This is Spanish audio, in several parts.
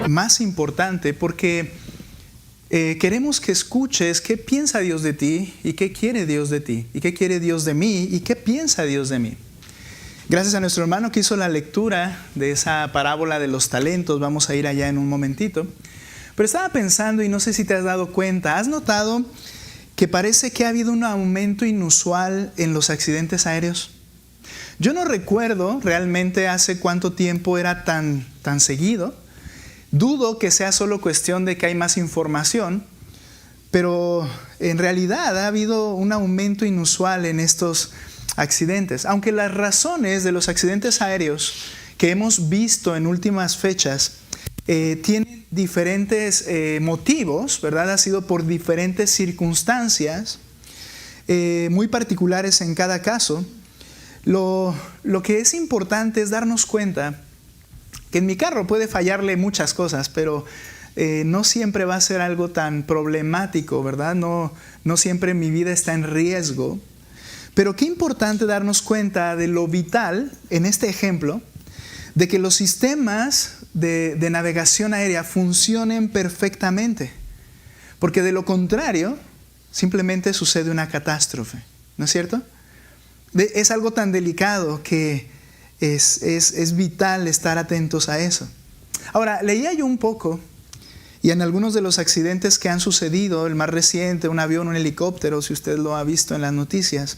más importante porque queremos que escuches qué piensa Dios de ti y qué quiere Dios de ti y qué quiere Dios de mí y qué piensa Dios de mí. Gracias a nuestro hermano que hizo la lectura de esa parábola de los talentos, vamos a ir allá en un momentito. Pero estaba pensando y no sé si te has dado cuenta, ¿has notado que parece que ha habido un aumento inusual en los accidentes aéreos? Yo no recuerdo realmente hace cuánto tiempo era tan seguido. Dudo que sea solo cuestión de que hay más información, pero en realidad ha habido un aumento inusual en estos accidentes. Aunque las razones de los accidentes aéreos que hemos visto en últimas fechas tienen diferentes motivos, ¿verdad? Ha sido por diferentes circunstancias muy particulares en cada caso. Lo que es importante es darnos cuenta que en mi carro puede fallarle muchas cosas, pero no siempre va a ser algo tan problemático, ¿verdad? No siempre mi vida está en riesgo. Pero qué importante darnos cuenta de lo vital, en este ejemplo, de que los sistemas de navegación aérea funcionen perfectamente. Porque de lo contrario, simplemente sucede una catástrofe, ¿no es cierto? Es algo tan delicado que es vital estar atentos a eso. Ahora, leía yo un poco y en algunos de los accidentes que han sucedido, el más reciente, un avión, un helicóptero, si usted lo ha visto en las noticias,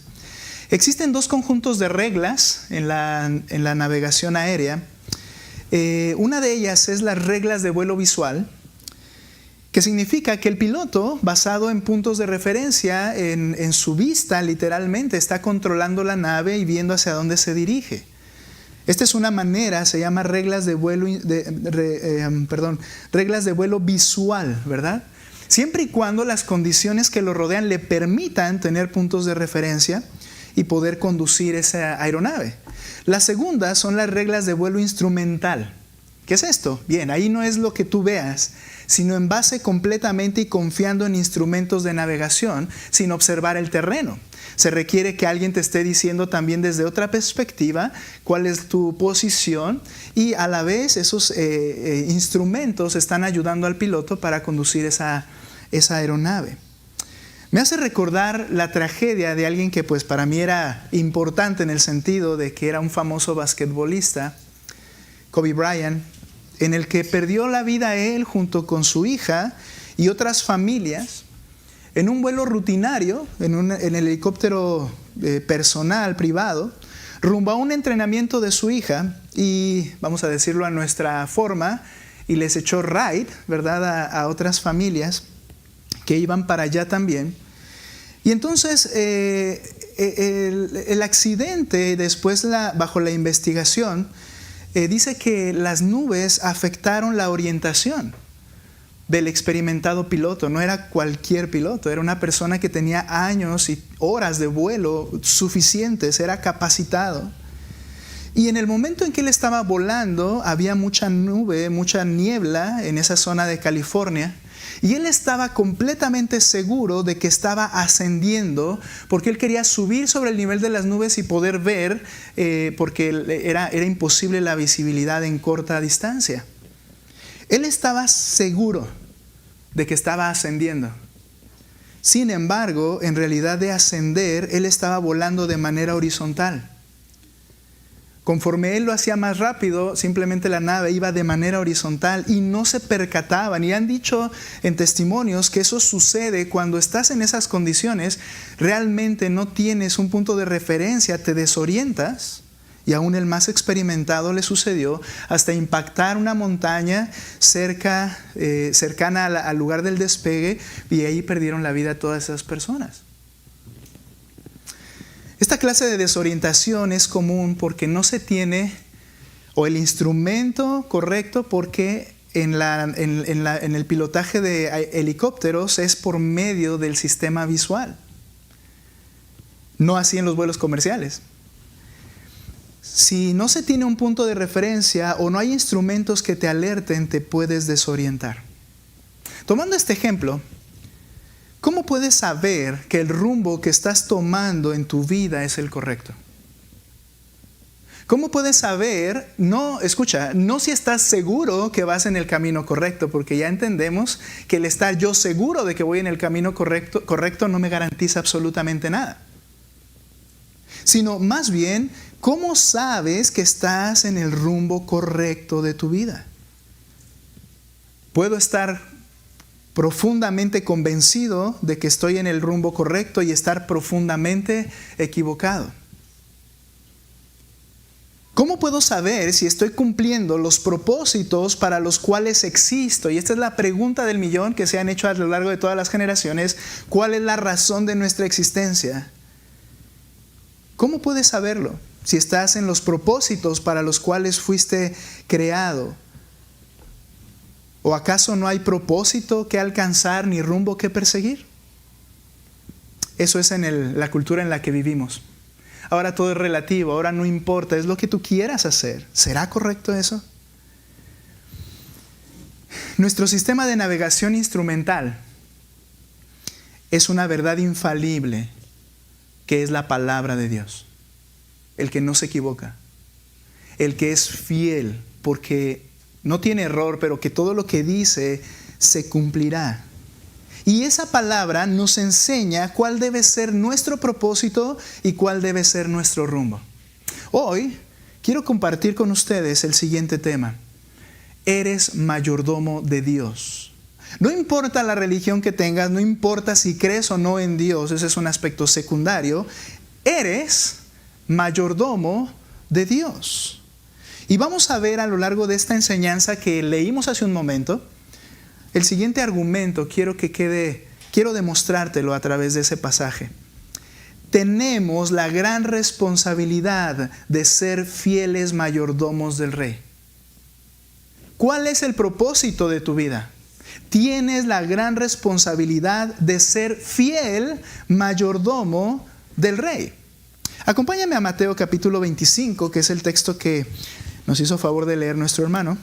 existen dos conjuntos de reglas en la navegación aérea. Una de ellas es las reglas de vuelo visual, que significa que el piloto, basado en puntos de referencia, en su vista literalmente, está controlando la nave y viendo hacia dónde se dirige. Esta es una manera, se llama reglas de vuelo visual, ¿verdad? Siempre y cuando las condiciones que lo rodean le permitan tener puntos de referencia y poder conducir esa aeronave. La segunda son las reglas de vuelo instrumental. ¿Qué es esto? Bien, ahí no es lo que tú veas, sino en base completamente y confiando en instrumentos de navegación sin observar el terreno. Se requiere que alguien te esté diciendo también desde otra perspectiva cuál es tu posición y a la vez esos instrumentos están ayudando al piloto para conducir esa aeronave. Me hace recordar la tragedia de alguien que pues para mí era importante en el sentido de que era un famoso basquetbolista, Kobe Bryant, en el que perdió la vida él junto con su hija y otras familias en un vuelo rutinario, en el helicóptero personal, privado, rumbo a un entrenamiento de su hija y, vamos a decirlo a nuestra forma, y les echó ride, ¿verdad?, a otras familias que iban para allá también. Y entonces el accidente, después bajo la investigación, dice que las nubes afectaron la orientación del experimentado piloto. No era cualquier piloto, era una persona que tenía años y horas de vuelo suficientes, era capacitado. Y en el momento en que él estaba volando, había mucha nube, mucha niebla en esa zona de California. Y él estaba completamente seguro de que estaba ascendiendo porque él quería subir sobre el nivel de las nubes y poder ver, porque era imposible la visibilidad en corta distancia. Él estaba seguro de que estaba ascendiendo. Sin embargo, en realidad de ascender, él estaba volando de manera horizontal. Conforme él lo hacía más rápido, simplemente la nave iba de manera horizontal y no se percataban. Y han dicho en testimonios que eso sucede cuando estás en esas condiciones, realmente no tienes un punto de referencia, te desorientas. Y aún el más experimentado le sucedió hasta impactar una montaña cercana al lugar del despegue y ahí perdieron la vida todas esas personas. Esta clase de desorientación es común porque no se tiene el instrumento correcto, porque en el pilotaje de helicópteros es por medio del sistema visual. No así en los vuelos comerciales. Si no se tiene un punto de referencia o no hay instrumentos que te alerten, te puedes desorientar. Tomando este ejemplo, ¿cómo puedes saber que el rumbo que estás tomando en tu vida es el correcto? ¿Cómo puedes saber? No, escucha, no si estás seguro que vas en el camino correcto, porque ya entendemos que el estar yo seguro de que voy en el camino correcto no me garantiza absolutamente nada. Sino más bien, ¿cómo sabes que estás en el rumbo correcto de tu vida? Puedo estar profundamente convencido de que estoy en el rumbo correcto y estar profundamente equivocado. ¿Cómo puedo saber si estoy cumpliendo los propósitos para los cuales existo? Y esta es la pregunta del millón que se han hecho a lo largo de todas las generaciones. ¿Cuál es la razón de nuestra existencia? ¿Cómo puedes saberlo si estás en los propósitos para los cuales fuiste creado? ¿O acaso no hay propósito que alcanzar ni rumbo que perseguir? Eso es en la cultura en la que vivimos. Ahora todo es relativo, ahora no importa, es lo que tú quieras hacer. ¿Será correcto eso? Nuestro sistema de navegación instrumental es una verdad infalible, que es la palabra de Dios. El que no se equivoca, el que es fiel, porque no tiene error, pero que todo lo que dice se cumplirá. Y esa palabra nos enseña cuál debe ser nuestro propósito y cuál debe ser nuestro rumbo. Hoy quiero compartir con ustedes el siguiente tema. Eres mayordomo de Dios. No importa la religión que tengas, no importa si crees o no en Dios, ese es un aspecto secundario. Eres mayordomo de Dios. Y vamos a ver a lo largo de esta enseñanza que leímos hace un momento, el siguiente argumento quiero demostrártelo a través de ese pasaje. Tenemos la gran responsabilidad de ser fieles mayordomos del Rey. ¿Cuál es el propósito de tu vida? Tienes la gran responsabilidad de ser fiel mayordomo del Rey. Acompáñame a Mateo capítulo 25, que es el texto que nos hizo favor de leer nuestro hermano.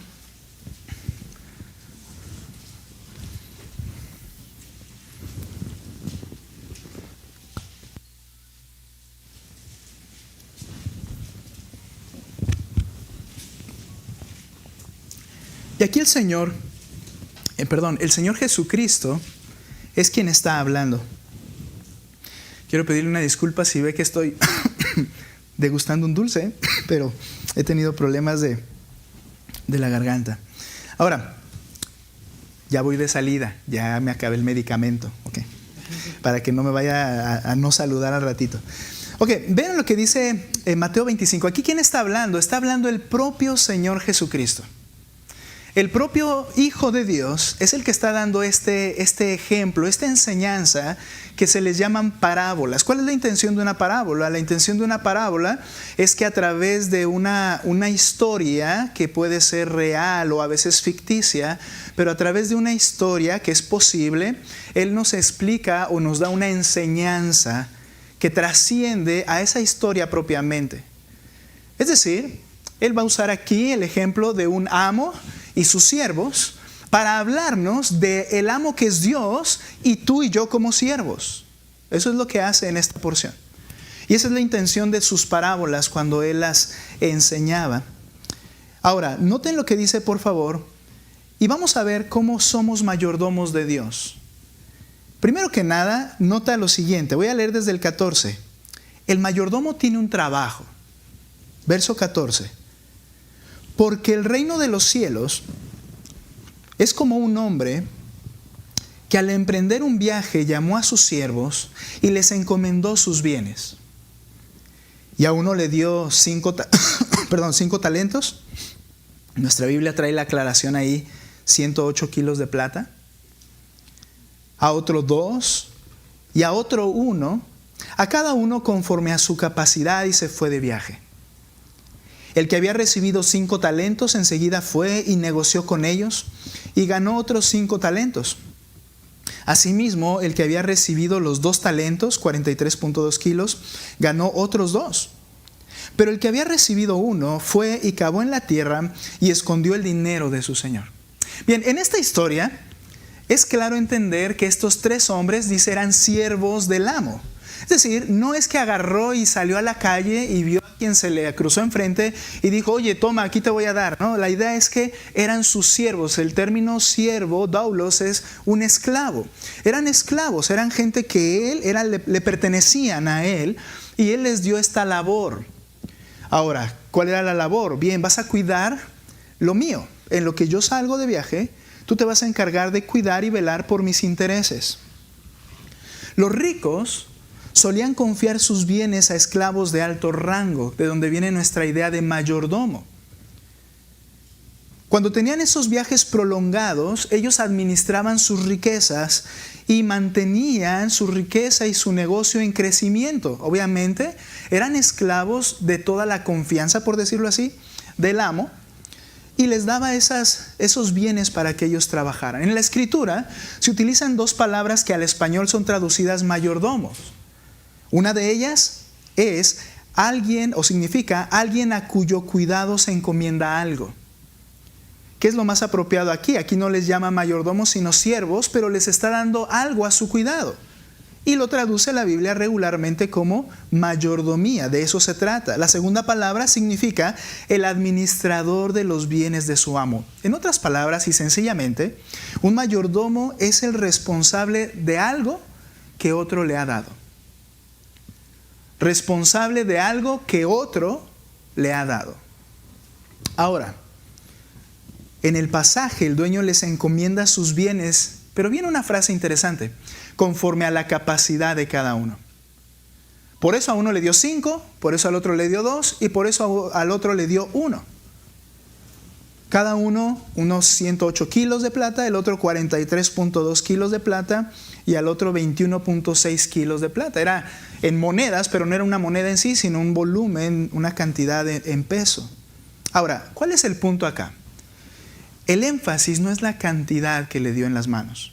Y aquí el Señor Jesucristo es quien está hablando. Quiero pedirle una disculpa si ve que estoy degustando un dulce, pero he tenido problemas de la garganta. Ahora, ya voy de salida, ya me acabé el medicamento, ¿okay? Para que no me vaya a no saludar al ratito. Ok, vean lo que dice Mateo 25. Aquí, ¿quién está hablando? Está hablando el propio Señor Jesucristo. El propio Hijo de Dios es el que está dando este ejemplo, esta enseñanza que se les llaman parábolas. ¿Cuál es la intención de una parábola? La intención de una parábola es que a través de una historia que puede ser real o a veces ficticia, pero a través de una historia que es posible, Él nos explica o nos da una enseñanza que trasciende a esa historia propiamente. Es decir, Él va a usar aquí el ejemplo de un amo y sus siervos para hablarnos del amo que es Dios y tú y yo como siervos. Eso es lo que hace en esta porción. Y esa es la intención de sus parábolas cuando Él las enseñaba. Ahora, noten lo que dice, por favor, y vamos a ver cómo somos mayordomos de Dios. Primero que nada, nota lo siguiente. Voy a leer desde el 14. El mayordomo tiene un trabajo. Verso 14. Porque el reino de los cielos es como un hombre que al emprender un viaje llamó a sus siervos y les encomendó sus bienes. Y a uno le dio 5 talentos. Nuestra Biblia trae la aclaración ahí, 108 kilos de plata. A otro 2 y a otro 1, a cada uno conforme a su capacidad, y se fue de viaje. El que había recibido 5 talentos enseguida fue y negoció con ellos y ganó otros 5 talentos. Asimismo, el que había recibido los 2 talentos, 43.2 kilos, ganó otros 2. Pero el que había recibido 1 fue y cavó en la tierra y escondió el dinero de su señor. Bien, en esta historia es claro entender que estos 3 hombres, dice, eran siervos del amo. Es decir, no es que agarró y salió a la calle y vio a quien se le cruzó enfrente y dijo, oye, toma, aquí te voy a dar. No, la idea es que eran sus siervos. El término siervo, doulos, es un esclavo. Eran esclavos, eran gente que le pertenecían a él y él les dio esta labor. Ahora, ¿cuál era la labor? Bien, vas a cuidar lo mío. En lo que yo salgo de viaje, tú te vas a encargar de cuidar y velar por mis intereses. Los ricos solían confiar sus bienes a esclavos de alto rango, de donde viene nuestra idea de mayordomo. Cuando tenían esos viajes prolongados, ellos administraban sus riquezas y mantenían su riqueza y su negocio en crecimiento. Obviamente, eran esclavos de toda la confianza, por decirlo así, del amo, y les daba esos bienes para que ellos trabajaran. En la Escritura se utilizan dos palabras que al español son traducidas mayordomos. Una de ellas es alguien, o significa alguien a cuyo cuidado se encomienda algo. ¿Qué es lo más apropiado aquí? Aquí no les llama mayordomos sino siervos, pero les está dando algo a su cuidado. Y lo traduce la Biblia regularmente como mayordomía, de eso se trata. La segunda palabra significa el administrador de los bienes de su amo. En otras palabras y sencillamente, un mayordomo es el responsable de algo que otro le ha dado. Responsable de algo que otro le ha dado. Ahora, en el pasaje el dueño les encomienda sus bienes, pero viene una frase interesante, conforme a la capacidad de cada uno. Por eso a uno le dio 5, por eso al otro le dio 2 y por eso al otro le dio 1. Cada uno unos 108 kilos de plata, el otro 43.2 kilos de plata y al otro 21.6 kilos de plata. Era en monedas, pero no era una moneda en sí, sino un volumen, una cantidad en peso. Ahora, ¿cuál es el punto acá? El énfasis no es la cantidad que le dio en las manos.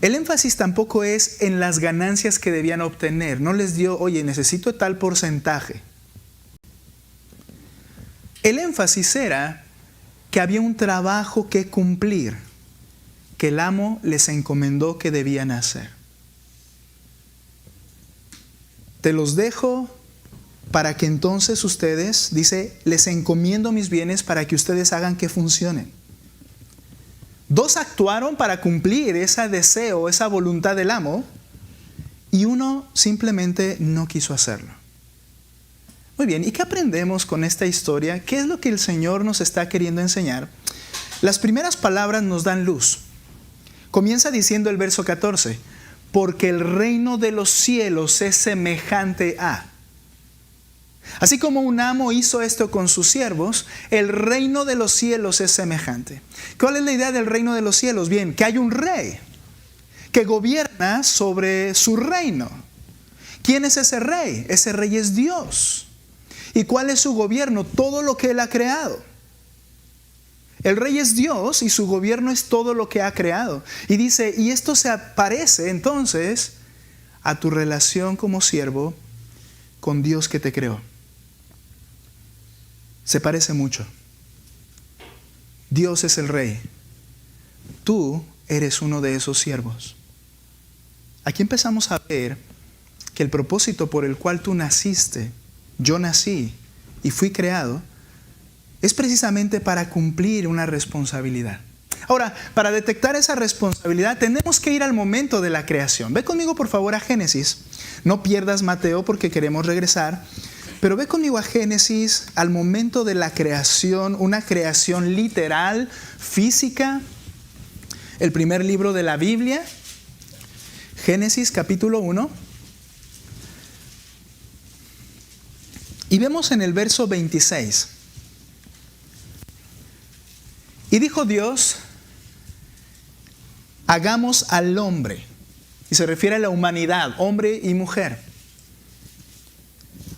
El énfasis tampoco es en las ganancias que debían obtener. No les dio, oye, necesito tal porcentaje. El énfasis era que había un trabajo que cumplir, que el amo les encomendó que debían hacer. Te los dejo para que entonces ustedes, dice, les encomiendo mis bienes para que ustedes hagan que funcionen. 2 actuaron para cumplir ese deseo, esa voluntad del amo, y uno simplemente no quiso hacerlo. Muy bien, ¿y qué aprendemos con esta historia? ¿Qué es lo que el Señor nos está queriendo enseñar? Las primeras palabras nos dan luz. Comienza diciendo el verso 14, porque el reino de los cielos es semejante a. Así como un amo hizo esto con sus siervos, el reino de los cielos es semejante. ¿Cuál es la idea del reino de los cielos? Bien, que hay un rey que gobierna sobre su reino. ¿Quién es ese rey? Ese rey es Dios. ¿Y cuál es su gobierno? Todo lo que Él ha creado. El rey es Dios y su gobierno es todo lo que ha creado. Y dice, y esto se parece entonces a tu relación como siervo con Dios que te creó. Se parece mucho. Dios es el rey. Tú eres uno de esos siervos. Aquí empezamos a ver que el propósito por el cual tú naciste, yo nací y fui creado, es precisamente para cumplir una responsabilidad. Ahora, para detectar esa responsabilidad tenemos que ir al momento de la creación. Ve conmigo por favor a Génesis. No pierdas Mateo porque queremos regresar. Pero ve conmigo a Génesis, al momento de la creación, una creación literal, física. El primer libro de la Biblia, Génesis capítulo 1. Y vemos en el verso 26. Y dijo Dios, hagamos al hombre. Y se refiere a la humanidad, hombre y mujer.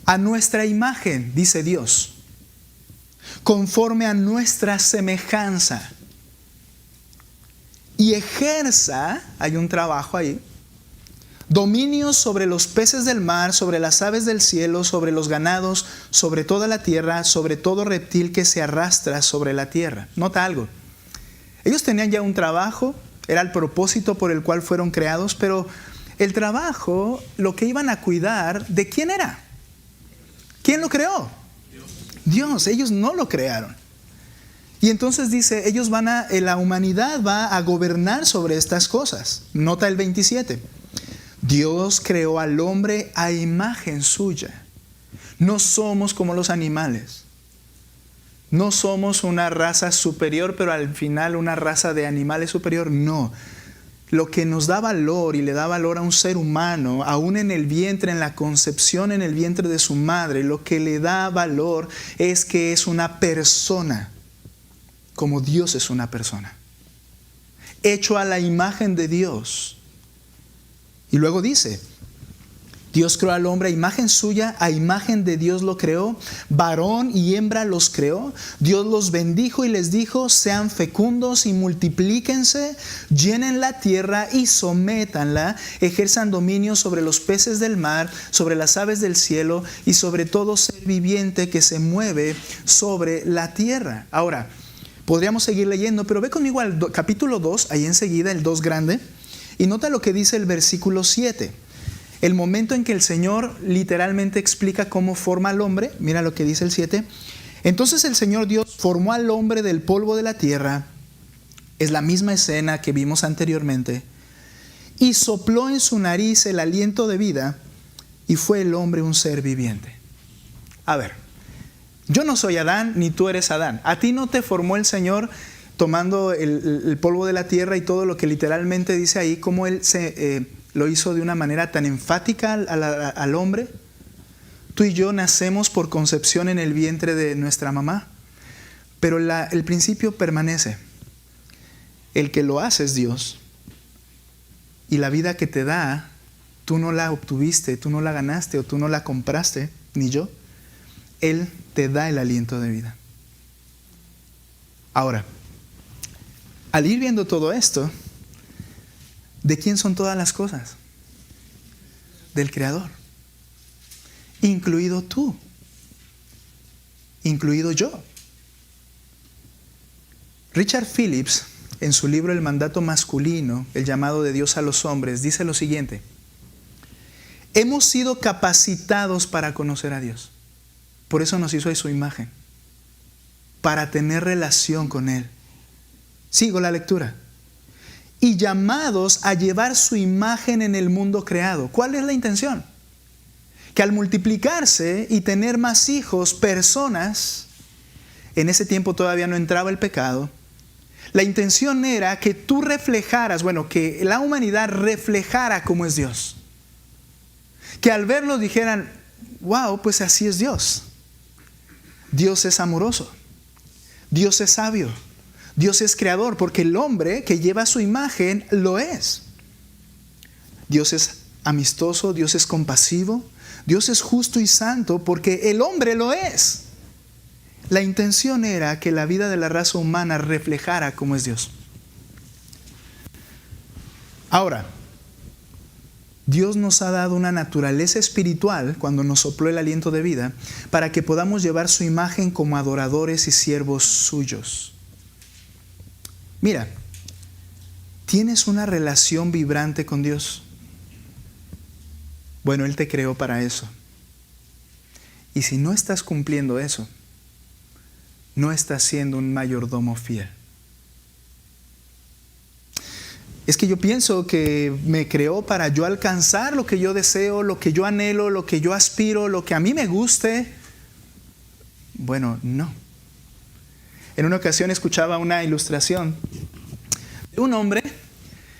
A nuestra imagen, dice Dios, conforme a nuestra semejanza. Y ejerza, hay un trabajo ahí, dominio sobre los peces del mar, sobre las aves del cielo, sobre los ganados, sobre toda la tierra, sobre todo reptil que se arrastra sobre la tierra. Nota algo. Ellos tenían ya un trabajo, Era el propósito por el cual fueron creados, pero el trabajo, lo que iban a cuidar, ¿de quién era? ¿Quién lo creó? Dios. Ellos no lo crearon. Y entonces dice, la humanidad va a gobernar sobre estas cosas. Nota el 27. Dios creó al hombre a imagen suya. No somos como los animales. No somos una raza superior, pero al final una raza de animales superior. No. Lo que nos da valor y le da valor a un ser humano, aún en el vientre, en la concepción en el vientre de su madre, lo que le da valor es que es una persona, como Dios es una persona, hecho a la imagen de Dios. Y luego dice, Dios creó al hombre a imagen suya, a imagen de Dios lo creó, varón y hembra los creó. Dios los bendijo y les dijo, sean fecundos y multiplíquense, llenen la tierra y sométanla, ejerzan dominio sobre los peces del mar, sobre las aves del cielo y sobre todo ser viviente que se mueve sobre la tierra. Ahora, podríamos seguir leyendo, pero ve conmigo al capítulo 2, ahí enseguida, el 2 grande, y nota lo que dice el versículo 7. El momento en que el Señor literalmente explica cómo forma al hombre. Mira lo que dice el 7. Entonces el Señor Dios formó al hombre del polvo de la tierra. Es la misma escena que vimos anteriormente. Y sopló en su nariz el aliento de vida. Y fue el hombre un ser viviente. A ver, yo no soy Adán ni tú eres Adán. A ti no te formó el Señor tomando el polvo de la tierra y todo lo que literalmente dice ahí, cómo Él lo hizo de una manera tan enfática al hombre. Tú y yo nacemos por concepción en el vientre de nuestra mamá, pero el principio permanece. El que lo hace es Dios. Y la vida que te da, tú no la obtuviste, tú no la ganaste o tú no la compraste, ni yo. Él te da el aliento de vida. Ahora, al ir viendo todo esto, ¿de quién son todas las cosas? Del Creador. Incluido tú. Incluido yo. Richard Phillips, en su libro El mandato masculino, el llamado de Dios a los hombres, dice lo siguiente: hemos sido capacitados para conocer a Dios. Por eso nos hizo a su imagen. Para tener relación con Él. Sigo la lectura. Y llamados a llevar su imagen en el mundo creado. ¿Cuál es la intención? Que al multiplicarse y tener más hijos, personas, en ese tiempo todavía no entraba el pecado, la intención era que tú reflejaras, que la humanidad reflejara cómo es Dios. Que al verlo dijeran, wow, pues así es Dios. Dios es amoroso. Dios es sabio. Dios es creador, porque el hombre que lleva su imagen lo es. Dios es amistoso, Dios es compasivo, Dios es justo y santo, porque el hombre lo es. La intención era que la vida de la raza humana reflejara cómo es Dios. Ahora, Dios nos ha dado una naturaleza espiritual cuando nos sopló el aliento de vida para que podamos llevar su imagen como adoradores y siervos suyos. Mira, ¿tienes una relación vibrante con Dios? Bueno, Él te creó para eso. Y si no estás cumpliendo eso, no estás siendo un mayordomo fiel. Es que yo pienso que me creó para yo alcanzar lo que yo deseo, lo que yo anhelo, lo que yo aspiro, lo que a mí me guste. Bueno, no. En una ocasión escuchaba una ilustración de un hombre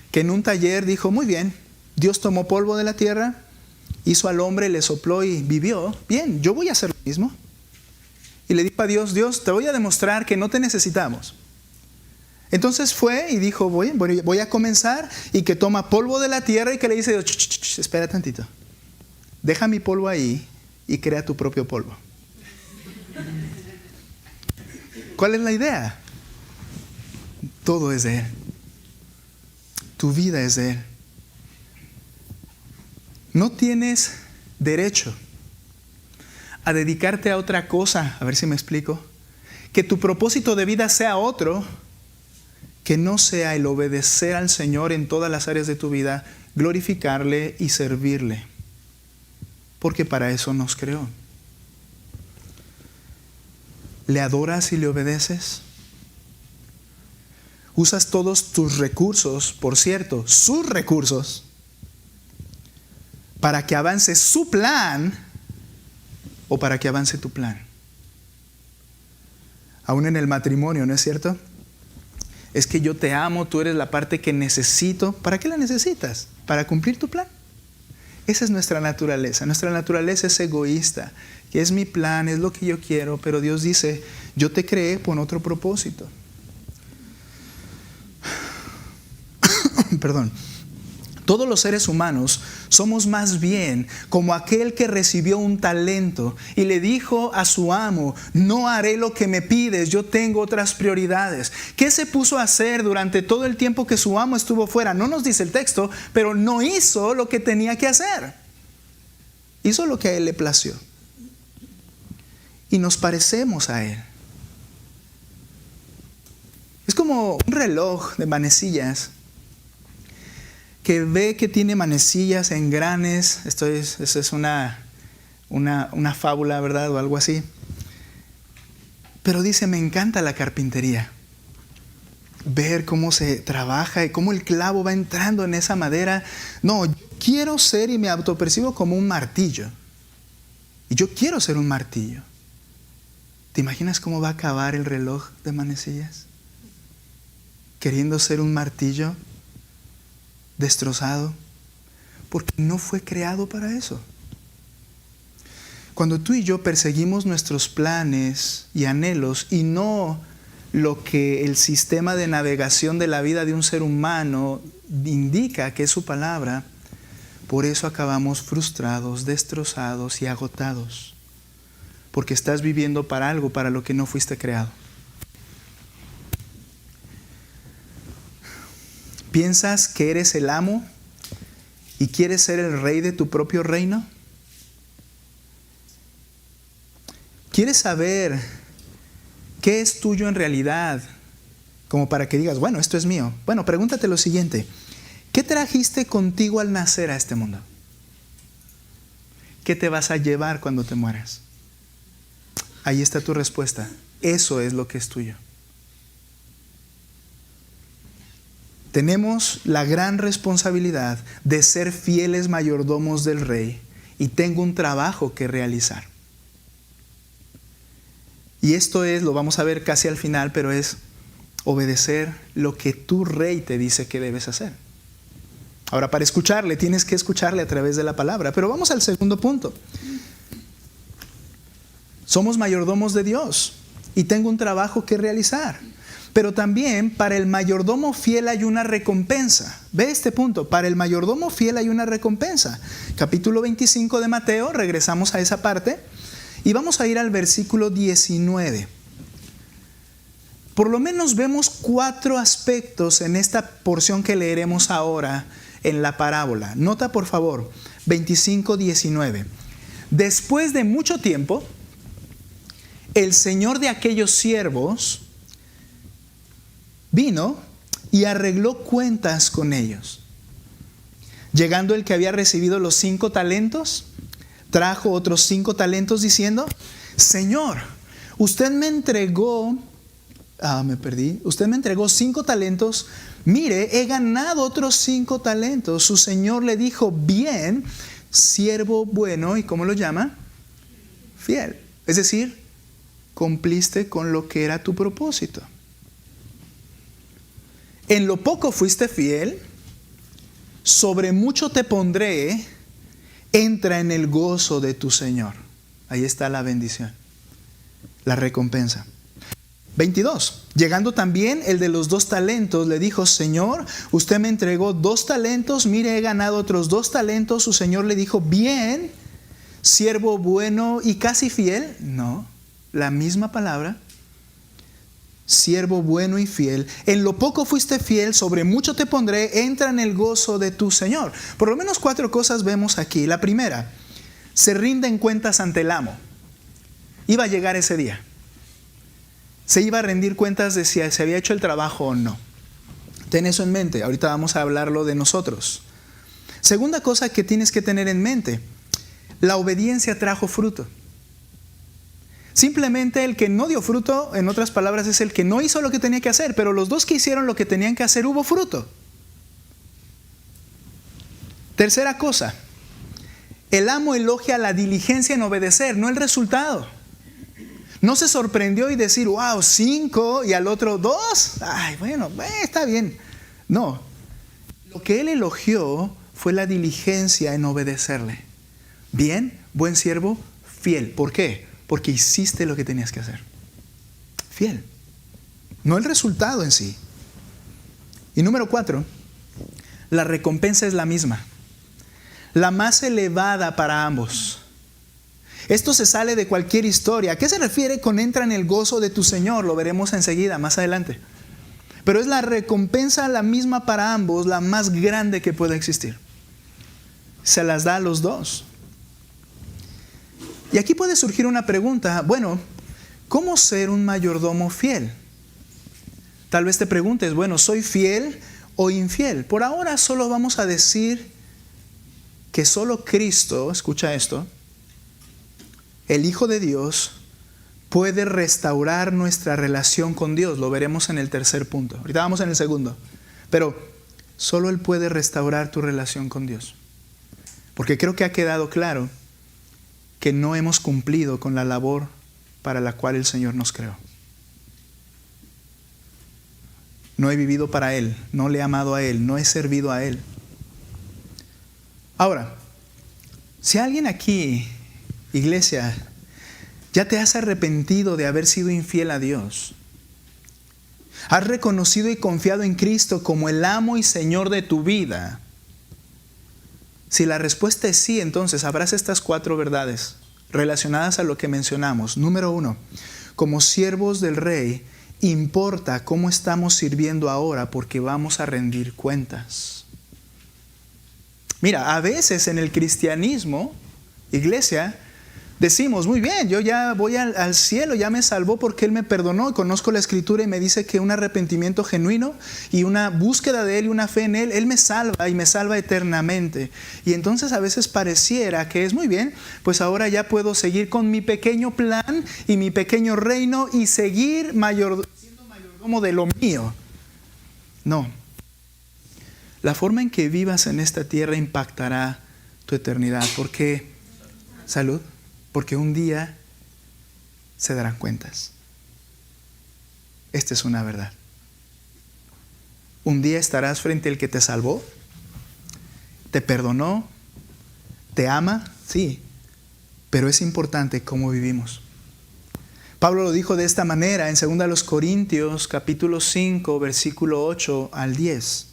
que en un taller dijo, muy bien, Dios tomó polvo de la tierra, hizo al hombre, le sopló y vivió. Bien, yo voy a hacer lo mismo. Y le dijo a Dios, Dios, te voy a demostrar que no te necesitamos. Entonces fue y dijo, voy a comenzar, y que toma polvo de la tierra y que le dice, espera tantito, deja mi polvo ahí y crea tu propio polvo. ¿Cuál es la idea? Todo es de Él. Tu vida es de Él. No tienes derecho a dedicarte a otra cosa, a ver si me explico, que tu propósito de vida sea otro que no sea el obedecer al Señor en todas las áreas de tu vida, glorificarle y servirle, porque para eso nos creó. ¿Le adoras y le obedeces? ¿Usas todos tus recursos, por cierto, sus recursos, para que avance su plan o para que avance tu plan? Aún en el matrimonio, ¿no es cierto? Es que yo te amo, tú eres la parte que necesito. ¿Para qué la necesitas? ¿Para cumplir tu plan? Esa es nuestra naturaleza. Nuestra naturaleza es egoísta, que es mi plan, es lo que yo quiero, pero Dios dice, yo te creé con otro propósito. Perdón. Todos los seres humanos somos más bien como aquel que recibió un talento y le dijo a su amo, no haré lo que me pides, yo tengo otras prioridades. ¿Qué se puso a hacer durante todo el tiempo que su amo estuvo fuera? No nos dice el texto, pero no hizo lo que tenía que hacer. Hizo lo que a él le plació. Y nos parecemos a él. Es como un reloj de manecillas que ve que tiene manecillas, engranes. Eso es una fábula, ¿verdad? O algo así. Pero dice, me encanta la carpintería. Ver cómo se trabaja y cómo el clavo va entrando en esa madera. No, yo quiero ser y me autopercibo como un martillo. Y yo quiero ser un martillo. ¿Te imaginas cómo va a acabar el reloj de manecillas? Queriendo ser un martillo destrozado, porque no fue creado para eso. Cuando tú y yo perseguimos nuestros planes y anhelos y no lo que el sistema de navegación de la vida de un ser humano indica que es su palabra, por eso acabamos frustrados, destrozados y agotados, porque estás viviendo para algo para lo que no fuiste creado. ¿Piensas que eres el amo y quieres ser el rey de tu propio reino? ¿Quieres saber qué es tuyo en realidad? Como para que digas, bueno, esto es mío. Bueno, pregúntate lo siguiente. ¿Qué trajiste contigo al nacer a este mundo? ¿Qué te vas a llevar cuando te mueras? Ahí está tu respuesta. Eso es lo que es tuyo. Tenemos la gran responsabilidad de ser fieles mayordomos del Rey y tengo un trabajo que realizar. Y esto es, lo vamos a ver casi al final, pero es obedecer lo que tu Rey te dice que debes hacer. Ahora, para escucharle, tienes que escucharle a través de la palabra. Pero vamos al segundo punto. Somos mayordomos de Dios y tengo un trabajo que realizar. Pero también para el mayordomo fiel hay una recompensa. Ve este punto, para el mayordomo fiel hay una recompensa. Capítulo 25 de Mateo, regresamos a esa parte y vamos a ir al versículo 19. Por lo menos vemos 4 aspectos en esta porción que leeremos ahora en la parábola. Nota por favor, 25:19. Después de mucho tiempo, el señor de aquellos siervos vino y arregló cuentas con ellos. Llegando el que había recibido los 5 talentos, trajo otros 5 talentos diciendo, Señor, usted me entregó 5 talentos, mire, he ganado otros 5 talentos. Su señor le dijo, bien, siervo bueno, ¿y cómo lo llama? Fiel. Es decir, cumpliste con lo que era tu propósito. En lo poco fuiste fiel, sobre mucho te pondré, entra en el gozo de tu Señor. Ahí está la bendición, la recompensa. 22. Llegando también el de los 2 talentos, le dijo, Señor, usted me entregó 2 talentos, mire, he ganado otros 2 talentos. Su Señor le dijo, bien, siervo bueno y casi fiel. No, la misma palabra. Siervo bueno y fiel, en lo poco fuiste fiel, sobre mucho te pondré, entra en el gozo de tu Señor. Por lo menos 4 cosas vemos aquí. La primera, se rinden cuentas ante el amo. Iba a llegar ese día. Se iba a rendir cuentas de si se había hecho el trabajo o no. Ten eso en mente. Ahorita vamos a hablarlo de nosotros. Segunda cosa que tienes que tener en mente. La obediencia trajo fruto. Simplemente el que no dio fruto, en otras palabras, es el que no hizo lo que tenía que hacer. Pero los dos que hicieron lo que tenían que hacer, hubo fruto. Tercera cosa. El amo elogia la diligencia en obedecer, no el resultado. No se sorprendió y decir, wow, 5 y al otro 2. Ay, bueno, está bien. No. Lo que él elogió fue la diligencia en obedecerle. Bien, buen siervo, fiel. ¿Por qué? Porque hiciste lo que tenías que hacer. Fiel. No el resultado en sí. Y número 4, la recompensa es la misma. La más elevada para ambos. Esto se sale de cualquier historia. ¿A qué se refiere con entra en el gozo de tu Señor? Lo veremos enseguida, más adelante. Pero es la recompensa la misma para ambos, la más grande que pueda existir. Se las da a los dos. Y aquí puede surgir una pregunta. Bueno, ¿cómo ser un mayordomo fiel? Tal vez te preguntes, bueno, ¿soy fiel o infiel? Por ahora solo vamos a decir que solo Cristo, escucha esto, el Hijo de Dios, puede restaurar nuestra relación con Dios. Lo veremos en el tercer punto. Ahorita vamos en el segundo. Pero solo Él puede restaurar tu relación con Dios. Porque creo que ha quedado claro que no hemos cumplido con la labor para la cual el Señor nos creó. No he vivido para Él, no le he amado a Él, no he servido a Él. Ahora, si alguien aquí, iglesia, ya te has arrepentido de haber sido infiel a Dios, has reconocido y confiado en Cristo como el amo y Señor de tu vida, si la respuesta es sí, entonces habrás estas 4 verdades relacionadas a lo que mencionamos. Número 1, como siervos del Rey, importa cómo estamos sirviendo ahora porque vamos a rendir cuentas. Mira, a veces en el cristianismo, iglesia, decimos, muy bien, yo ya voy al cielo, ya me salvó porque Él me perdonó. Conozco la Escritura y me dice que un arrepentimiento genuino y una búsqueda de Él y una fe en Él me salva y me salva eternamente. Y entonces a veces pareciera que es muy bien, pues ahora ya puedo seguir con mi pequeño plan y mi pequeño reino y seguir siendo mayordomo de lo mío. No. La forma en que vivas en esta tierra impactará tu eternidad. ¿Por qué? Salud. Porque un día se darán cuentas. Esta es una verdad. Un día estarás frente al que te salvó, te perdonó, te ama, sí, pero es importante cómo vivimos. Pablo lo dijo de esta manera en 2 Corintios capítulo 5, versículo 8 al 10.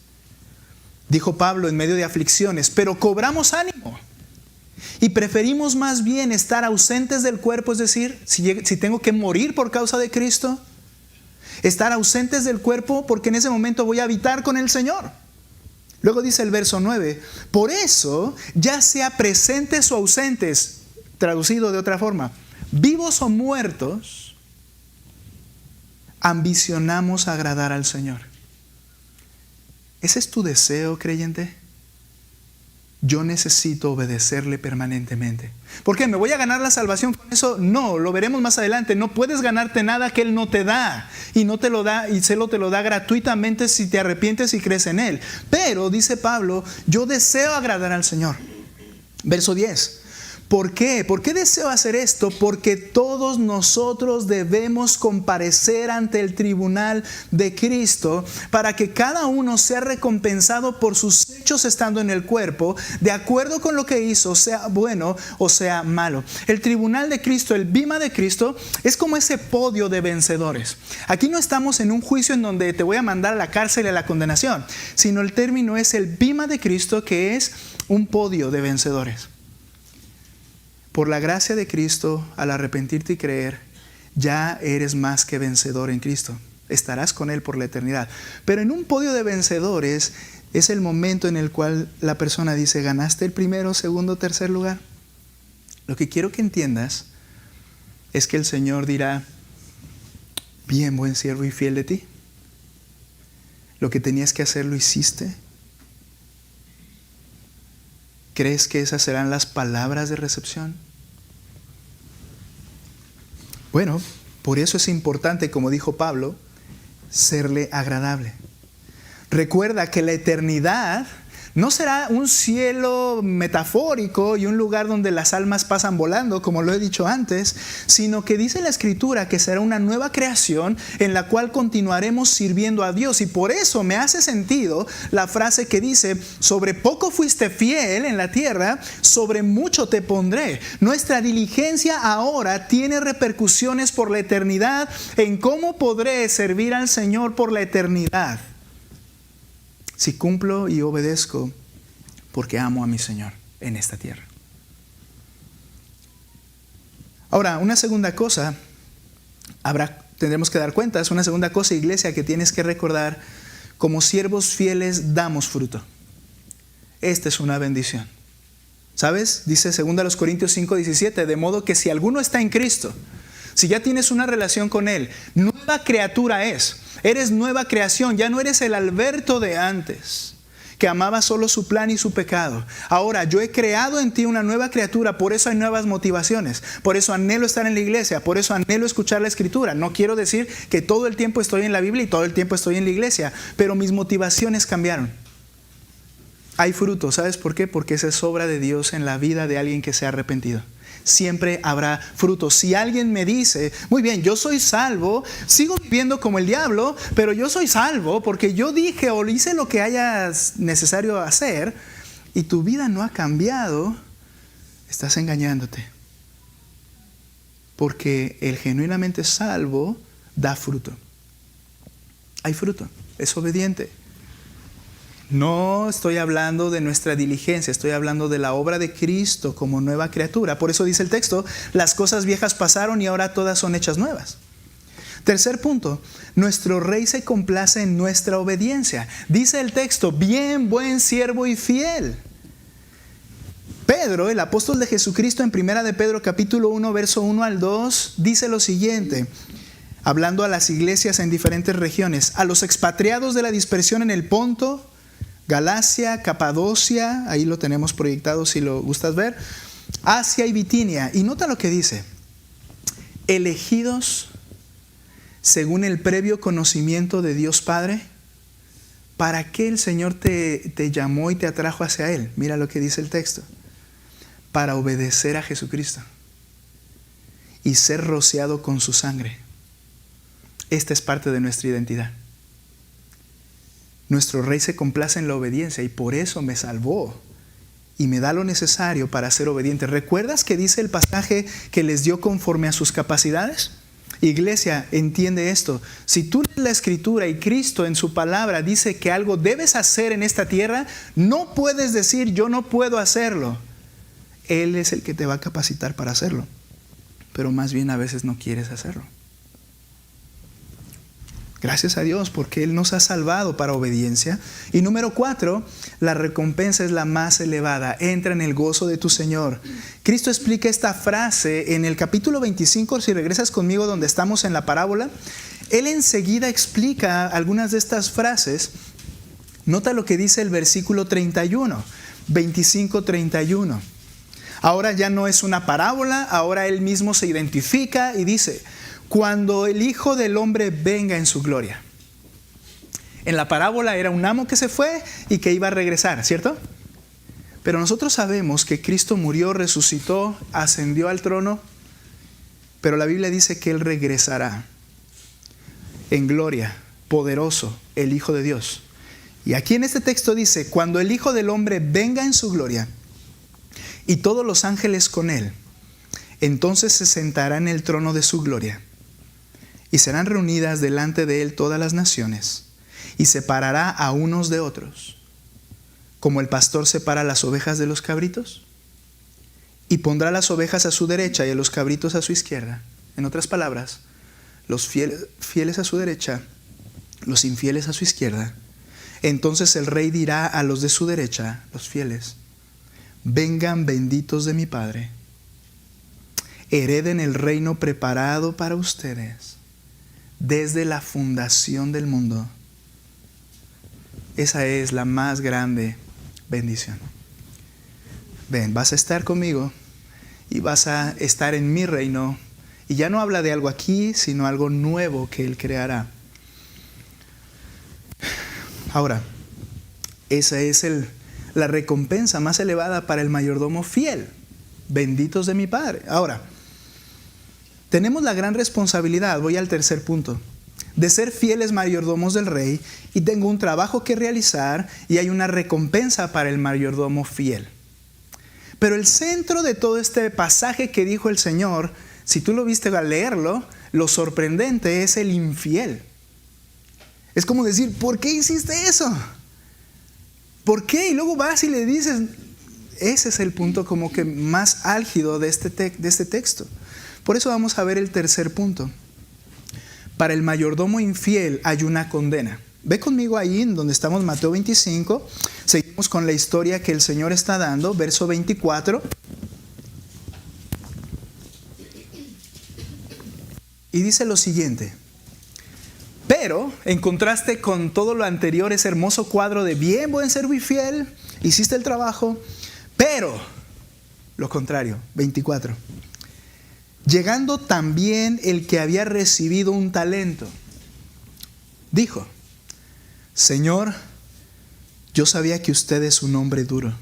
Dijo Pablo en medio de aflicciones, pero cobramos ánimo y preferimos más bien estar ausentes del cuerpo, es decir, si tengo que morir por causa de Cristo, estar ausentes del cuerpo porque en ese momento voy a habitar con el Señor. Luego dice el verso 9, por eso, ya sea presentes o ausentes, traducido de otra forma, vivos o muertos, ambicionamos agradar al Señor. ¿Ese es tu deseo, creyente? Yo necesito obedecerle permanentemente. ¿Por qué? ¿Me voy a ganar la salvación con eso? No, lo veremos más adelante. No puedes ganarte nada que Él no te da. Y no te lo da, y solo te lo da gratuitamente si te arrepientes y crees en Él. Pero, dice Pablo, yo deseo agradar al Señor. Verso 10. ¿Por qué? ¿Por qué deseo hacer esto? Porque todos nosotros debemos comparecer ante el tribunal de Cristo para que cada uno sea recompensado por sus hechos estando en el cuerpo, de acuerdo con lo que hizo, sea bueno o sea malo. El tribunal de Cristo, el bima de Cristo, es como ese podio de vencedores. Aquí no estamos en un juicio en donde te voy a mandar a la cárcel y a la condenación, sino el término es el bima de Cristo, que es un podio de vencedores. Por la gracia de Cristo, al arrepentirte y creer, ya eres más que vencedor en Cristo. Estarás con Él por la eternidad. Pero en un podio de vencedores es el momento en el cual la persona dice, ¿ganaste el primero, segundo, tercer lugar? Lo que quiero que entiendas es que el Señor dirá, bien, buen siervo y fiel de ti. Lo que tenías que hacer lo hiciste. ¿Crees que esas serán las palabras de recepción? Bueno, por eso es importante, como dijo Pablo, serle agradable. Recuerda que la eternidad no será un cielo metafórico y un lugar donde las almas pasan volando, como lo he dicho antes, sino que dice la Escritura que será una nueva creación en la cual continuaremos sirviendo a Dios. Y por eso me hace sentido la frase que dice: sobre poco fuiste fiel en la tierra, sobre mucho te pondré. Nuestra diligencia ahora tiene repercusiones por la eternidad en cómo podré servir al Señor por la eternidad. Si cumplo y obedezco porque amo a mi Señor en esta tierra. Ahora, una segunda cosa, tendremos que dar cuentas, una segunda cosa, iglesia, que tienes que recordar: como siervos fieles damos fruto. Esta es una bendición. ¿Sabes? Dice 2 Corintios 5:17, de modo que si alguno está en Cristo, si ya tienes una relación con Él, nueva criatura es. Eres nueva creación, ya no eres el Alberto de antes, que amaba solo su plan y su pecado. Ahora, yo he creado en ti una nueva criatura, por eso hay nuevas motivaciones. Por eso anhelo estar en la iglesia, por eso anhelo escuchar la Escritura. No quiero decir que todo el tiempo estoy en la Biblia y todo el tiempo estoy en la iglesia, pero mis motivaciones cambiaron. Hay fruto, ¿sabes por qué? Porque esa es obra de Dios en la vida de alguien que se ha arrepentido. Siempre habrá fruto. Si alguien me dice: muy bien, yo soy salvo, sigo viviendo como el diablo, pero yo soy salvo porque yo dije o hice lo que haya necesario hacer, y tu vida no ha cambiado, estás engañándote. Porque el genuinamente salvo da fruto. Hay fruto, es obediente. No estoy hablando de nuestra diligencia, estoy hablando de la obra de Cristo como nueva criatura. Por eso dice el texto: las cosas viejas pasaron y ahora todas son hechas nuevas. Tercer punto, nuestro Rey se complace en nuestra obediencia. Dice el texto: bien, buen siervo y fiel. Pedro, el apóstol de Jesucristo, en 1 de Pedro capítulo 1, verso 1 al 2, dice lo siguiente, hablando a las iglesias en diferentes regiones: a los expatriados de la dispersión en el Ponto, Galacia, Capadocia, ahí lo tenemos proyectado si lo gustas ver, Asia y Bitinia. Y nota lo que dice: elegidos según el previo conocimiento de Dios Padre. ¿Para qué el Señor te llamó y te atrajo hacia Él? Mira lo que dice el texto: para obedecer a Jesucristo y ser rociado con su sangre. Esta es parte de nuestra identidad. Nuestro Rey se complace en la obediencia y por eso me salvó y me da lo necesario para ser obediente. ¿Recuerdas que dice el pasaje que les dio conforme a sus capacidades? Iglesia, entiende esto. Si tú lees la Escritura y Cristo en su palabra dice que algo debes hacer en esta tierra, no puedes decir: yo no puedo hacerlo. Él es el que te va a capacitar para hacerlo, pero más bien a veces no quieres hacerlo. Gracias a Dios porque Él nos ha salvado para obediencia. Y número 4, la recompensa es la más elevada. Entra en el gozo de tu Señor. Cristo explica esta frase en el capítulo 25, si regresas conmigo donde estamos en la parábola. Él enseguida explica algunas de estas frases. Nota lo que dice el versículo 31, 25-31. Ahora ya no es una parábola, ahora Él mismo se identifica y dice: cuando el Hijo del Hombre venga en su gloria. En la parábola era un amo que se fue y que iba a regresar, ¿cierto? Pero nosotros sabemos que Cristo murió, resucitó, ascendió al trono, pero la Biblia dice que Él regresará en gloria, poderoso, el Hijo de Dios. Y aquí en este texto dice: cuando el Hijo del Hombre venga en su gloria y todos los ángeles con Él, entonces se sentará en el trono de su gloria. Y serán reunidas delante de Él todas las naciones, y separará a unos de otros, como el pastor separa las ovejas de los cabritos, y pondrá las ovejas a su derecha y a los cabritos a su izquierda. En otras palabras, los fieles a su derecha, los infieles a su izquierda. Entonces el Rey dirá a los de su derecha, los fieles: vengan benditos de mi Padre, hereden el reino preparado para ustedes desde la fundación del mundo. esa es la más grande bendición. Ven, vas a estar conmigo y vas a estar en mi reino. Y ya no habla de algo aquí, sino algo nuevo que Él creará. Ahora, esa es la recompensa más elevada para el mayordomo fiel. Benditos de mi Padre. Ahora, tenemos la gran responsabilidad, voy al tercer punto, de ser fieles mayordomos del rey, y tengo un trabajo que realizar y hay una recompensa para el mayordomo fiel. Pero el centro de todo este pasaje que dijo el Señor, si tú lo viste al leerlo, lo sorprendente es el infiel. Es como decir, ¿por qué hiciste eso? ¿Por qué? Y luego vas y le dices, ese es el punto como que más álgido de este texto. Por eso vamos a ver el tercer punto. Para el mayordomo infiel hay una condena. Ve conmigo ahí en donde estamos, Mateo 25. Seguimos con la historia que el Señor está dando, verso 24. Y dice lo siguiente: pero, en contraste con todo lo anterior, ese hermoso cuadro de bien, buen servo y fiel, hiciste el trabajo, pero, lo contrario, 24. Llegando también el que había recibido un talento, dijo: Señor, yo sabía que usted es un hombre duro,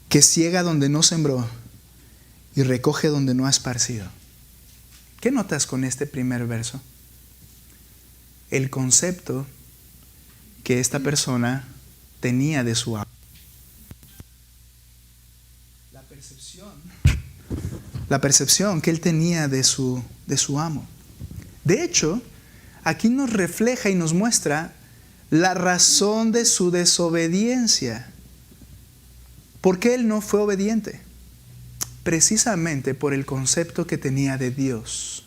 que ciega donde no sembró y recoge donde no ha esparcido. ¿Qué notas con este primer verso? El concepto que esta persona tenía de su amo. La percepción que él tenía de su amo. De hecho, aquí nos refleja y nos muestra la razón de su desobediencia. ¿Por qué él no fue obediente? Precisamente por el concepto que tenía de Dios.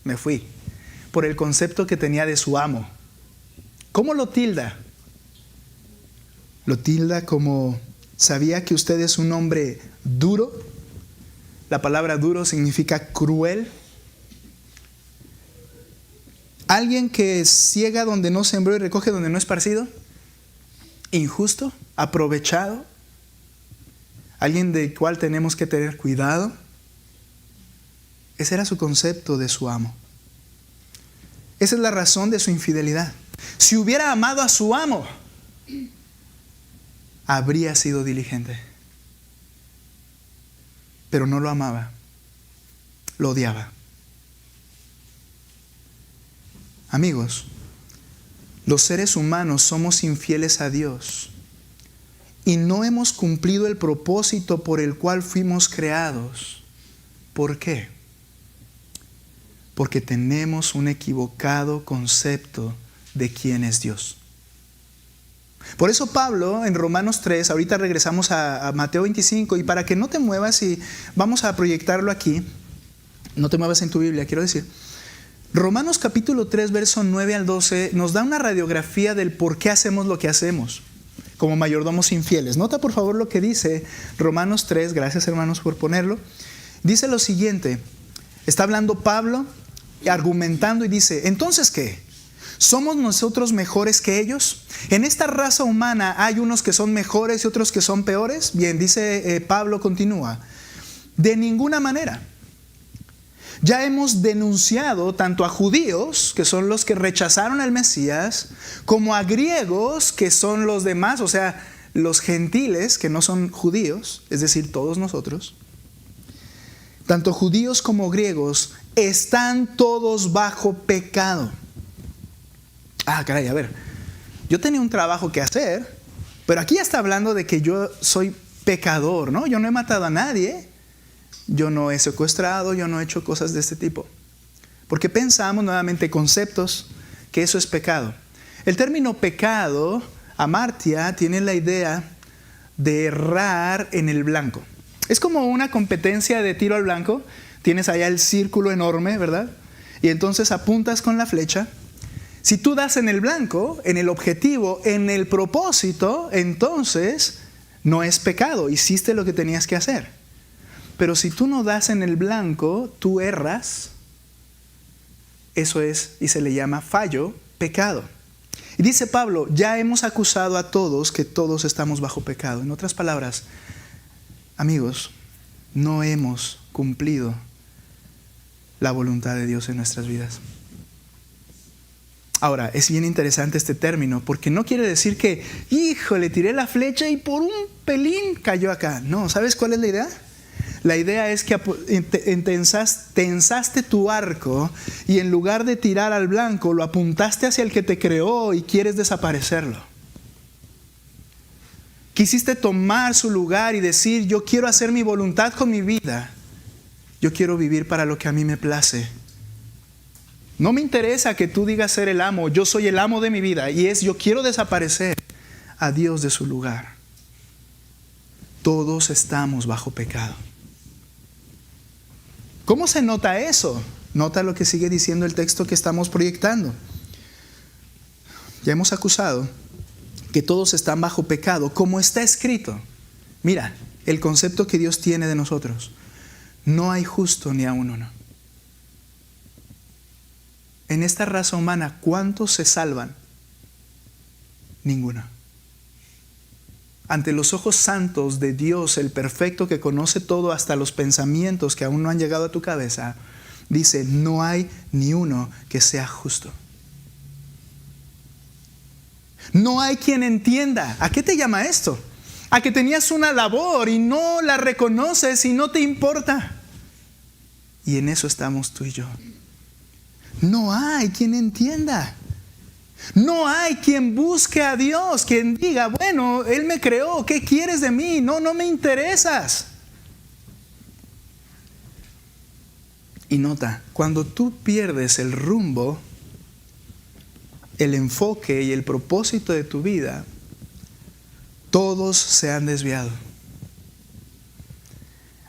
Me fui. Por el concepto que tenía de su amo. ¿Cómo lo tilda? Lo tilda como: sabía que usted es un hombre duro. La palabra duro significa cruel. Alguien que ciega donde no sembró y recoge donde no esparcido. Injusto, aprovechado. Alguien del cual tenemos que tener cuidado. Ese era su concepto de su amo. Esa es la razón de su infidelidad. Si hubiera amado a su amo, habría sido diligente. Pero no lo amaba, lo odiaba. Amigos, los seres humanos somos infieles a Dios y no hemos cumplido el propósito por el cual fuimos creados. ¿Por qué? Porque tenemos un equivocado concepto de quién es Dios. Por eso Pablo en Romanos 3, ahorita regresamos a Mateo 25, y para que no te muevas, y vamos a proyectarlo aquí, no te muevas en tu Biblia, quiero decir, Romanos capítulo 3, verso 9 al 12, nos da una radiografía del por qué hacemos lo que hacemos como mayordomos infieles. Nota por favor lo que dice Romanos 3, gracias hermanos por ponerlo. Dice lo siguiente, está hablando Pablo, argumentando, y dice: ¿entonces qué? ¿Somos nosotros mejores que ellos? ¿En esta raza humana hay unos que son mejores y otros que son peores? Bien, dice Pablo, continúa: de ninguna manera. Ya hemos denunciado tanto a judíos, que son los que rechazaron al Mesías, como a griegos, que son los demás, o sea, los gentiles, que no son judíos, es decir, todos nosotros. Tanto judíos como griegos están todos bajo pecado. Caray, a ver, yo tenía un trabajo que hacer, pero aquí ya está hablando de que yo soy pecador, ¿no? Yo no he matado a nadie, yo no he secuestrado, yo no he hecho cosas de este tipo. Porque pensamos nuevamente conceptos que eso es pecado. El término pecado, amartia, tiene la idea de errar en el blanco. Es como una competencia de tiro al blanco. Tienes allá el círculo enorme, ¿verdad? Y entonces apuntas con la flecha. Si tú das en el blanco, en el objetivo, en el propósito, entonces no es pecado, hiciste lo que tenías que hacer. Pero si tú no das en el blanco, tú erras. Eso es, y se le llama fallo, pecado. Y dice Pablo, ya hemos acusado a todos que todos estamos bajo pecado. En otras palabras, amigos, no hemos cumplido la voluntad de Dios en nuestras vidas. Ahora, es bien interesante este término, porque no quiere decir que, híjole, tiré la flecha y por un pelín cayó acá. No, ¿sabes cuál es la idea? La idea es que tensaste tu arco y en lugar de tirar al blanco, lo apuntaste hacia el que te creó y quieres desaparecerlo. Quisiste tomar su lugar y decir, yo quiero hacer mi voluntad con mi vida. Yo quiero vivir para lo que a mí me place. No me interesa que tú digas ser el amo, yo soy el amo de mi vida. Y yo quiero desaparecer a Dios de su lugar. Todos estamos bajo pecado. ¿Cómo se nota eso? Nota lo que sigue diciendo el texto que estamos proyectando. Ya hemos acusado que todos están bajo pecado, como está escrito. Mira, el concepto que Dios tiene de nosotros. No hay justo ni aun uno. En esta raza humana, ¿cuántos se salvan? Ninguno. Ante los ojos santos de Dios, el perfecto que conoce todo, hasta los pensamientos que aún no han llegado a tu cabeza, dice, no hay ni uno que sea justo. No hay quien entienda. ¿A qué te llama esto? A que tenías una labor y no la reconoces y no te importa. Y en eso estamos tú y yo. No hay quien entienda. No hay quien busque a Dios, quien diga, bueno, Él me creó, ¿qué quieres de mí? No me interesas. Y nota, cuando tú pierdes el rumbo, el enfoque y el propósito de tu vida, todos se han desviado.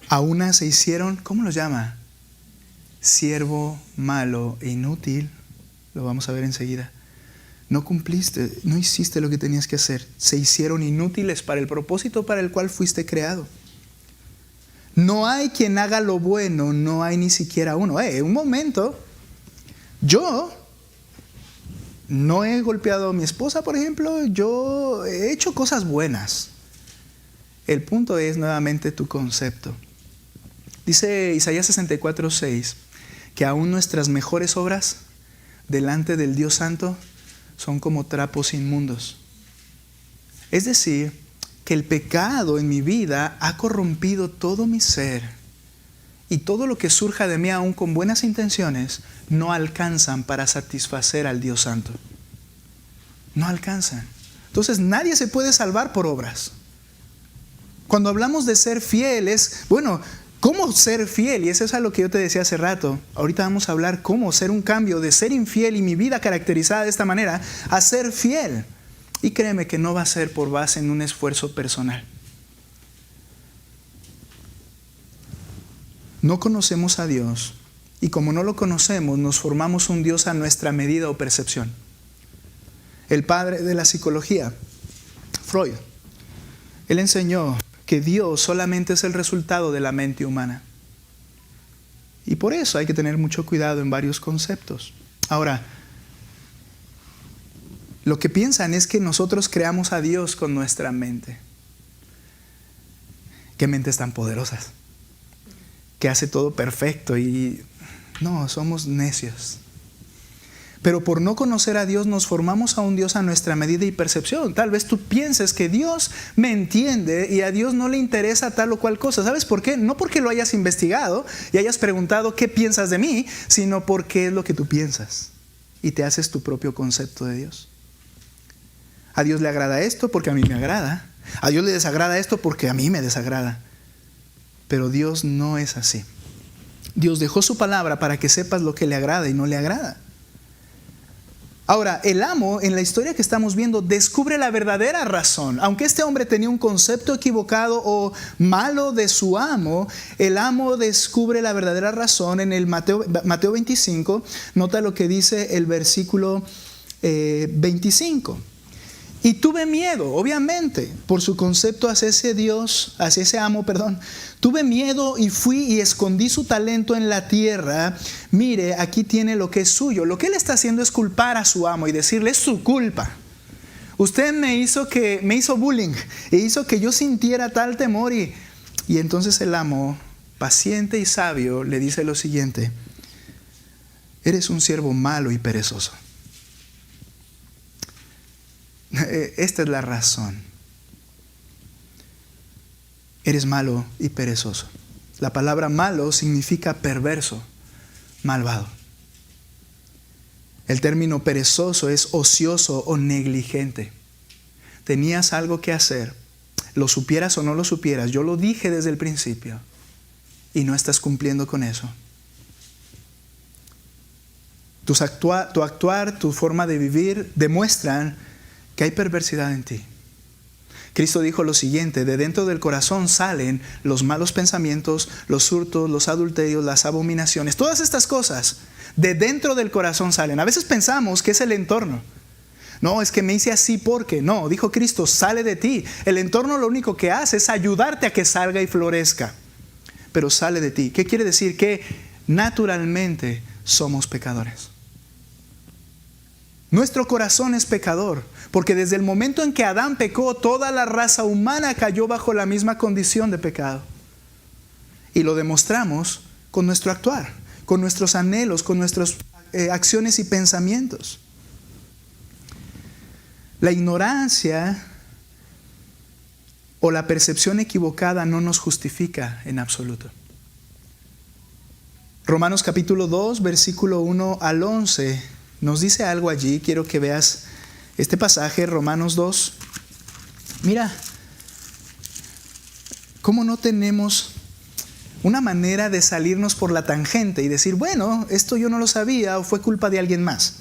A una se hicieron, ¿cómo los llama? Siervo malo e inútil. Lo vamos a ver enseguida. No cumpliste, no hiciste lo que tenías que hacer. Se hicieron inútiles para el propósito para el cual fuiste creado. No hay quien haga lo bueno, no hay ni siquiera uno. Un momento, yo no he golpeado a mi esposa, por ejemplo, yo he hecho cosas buenas. El punto es nuevamente tu concepto. Dice Isaías 64:6 que aún nuestras mejores obras delante del Dios Santo son como trapos inmundos. Es decir, que el pecado en mi vida ha corrompido todo mi ser y todo lo que surja de mí, aún con buenas intenciones, no alcanzan para satisfacer al Dios Santo. No alcanzan. Entonces nadie se puede salvar por obras. Cuando hablamos de ser fieles, bueno, ¿cómo ser fiel? Y eso es a lo que yo te decía hace rato. Ahorita vamos a hablar cómo ser un cambio de ser infiel y mi vida caracterizada de esta manera a ser fiel. Y créeme que no va a ser por base en un esfuerzo personal. No conocemos a Dios y como no lo conocemos, nos formamos un Dios a nuestra medida o percepción. El padre de la psicología, Freud, él enseñó que Dios solamente es el resultado de la mente humana. Y por eso hay que tener mucho cuidado en varios conceptos. Ahora, lo que piensan es que nosotros creamos a Dios con nuestra mente. ¿Qué mentes tan poderosas? Que hace todo perfecto y no, somos necios. Pero por no conocer a Dios nos formamos a un Dios a nuestra medida y percepción. Tal vez tú pienses que Dios me entiende y a Dios no le interesa tal o cual cosa. ¿Sabes por qué? No porque lo hayas investigado y hayas preguntado qué piensas de mí, sino porque es lo que tú piensas y te haces tu propio concepto de Dios. A Dios le agrada esto porque a mí me agrada. A Dios le desagrada esto porque a mí me desagrada. Pero Dios no es así. Dios dejó su palabra para que sepas lo que le agrada y no le agrada. Ahora, el amo, en la historia que estamos viendo, descubre la verdadera razón. Aunque este hombre tenía un concepto equivocado o malo de su amo, el amo descubre la verdadera razón en el Mateo 25. Nota lo que dice el versículo 25. Y tuve miedo, obviamente, por su concepto hacia ese Dios, hacia ese amo, perdón. Tuve miedo y fui y escondí su talento en la tierra. Mire, aquí tiene lo que es suyo. Lo que él está haciendo es culpar a su amo y decirle, es su culpa. Usted me hizo bullying e hizo que yo sintiera tal temor. Y entonces el amo, paciente y sabio, le dice lo siguiente: eres un siervo malo y perezoso. Esta es la razón. Eres malo y perezoso. La palabra malo significa perverso, malvado. El término perezoso es ocioso o negligente. Tenías algo que hacer, lo supieras o no lo supieras. Yo lo dije desde el principio y no estás cumpliendo con eso. Tu actuar, tu forma de vivir demuestran que hay perversidad en ti. Cristo dijo lo siguiente: de dentro del corazón salen los malos pensamientos, los hurtos, los adulterios, las abominaciones. Todas estas cosas de dentro del corazón salen. A veces pensamos que es el entorno. No, es que me hice así porque. No, dijo Cristo, sale de ti. El entorno lo único que hace es ayudarte a que salga y florezca. Pero sale de ti. ¿Qué quiere decir? Que naturalmente somos pecadores. Nuestro corazón es pecador, porque desde el momento en que Adán pecó, toda la raza humana cayó bajo la misma condición de pecado. Y lo demostramos con nuestro actuar, con nuestros anhelos, con nuestras acciones y pensamientos. La ignorancia o la percepción equivocada no nos justifica en absoluto. Romanos capítulo 2, versículo 1 al 11. Nos dice algo allí. Quiero que veas este pasaje, Romanos 2. Mira, cómo no tenemos una manera de salirnos por la tangente y decir, bueno, esto yo no lo sabía o fue culpa de alguien más.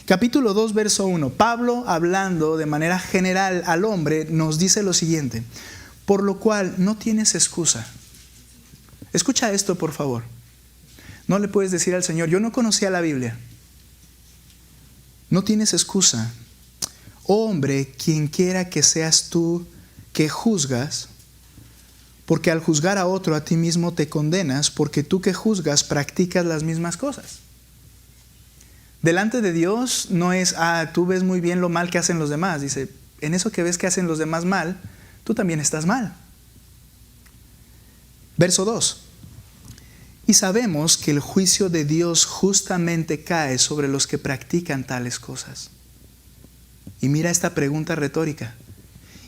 Capítulo 2, verso 1. Pablo, hablando de manera general al hombre, nos dice lo siguiente: por lo cual no tienes excusa. Escucha esto, por favor. No le puedes decir al Señor, yo no conocía la Biblia. No tienes excusa. Oh hombre, quien quiera que seas tú que juzgas, porque al juzgar a otro a ti mismo te condenas, porque tú que juzgas practicas las mismas cosas. Delante de Dios no es, tú ves muy bien lo mal que hacen los demás. Dice, en eso que ves que hacen los demás mal, tú también estás mal. Verso 2. Y sabemos que el juicio de Dios justamente cae sobre los que practican tales cosas. Y mira esta pregunta retórica.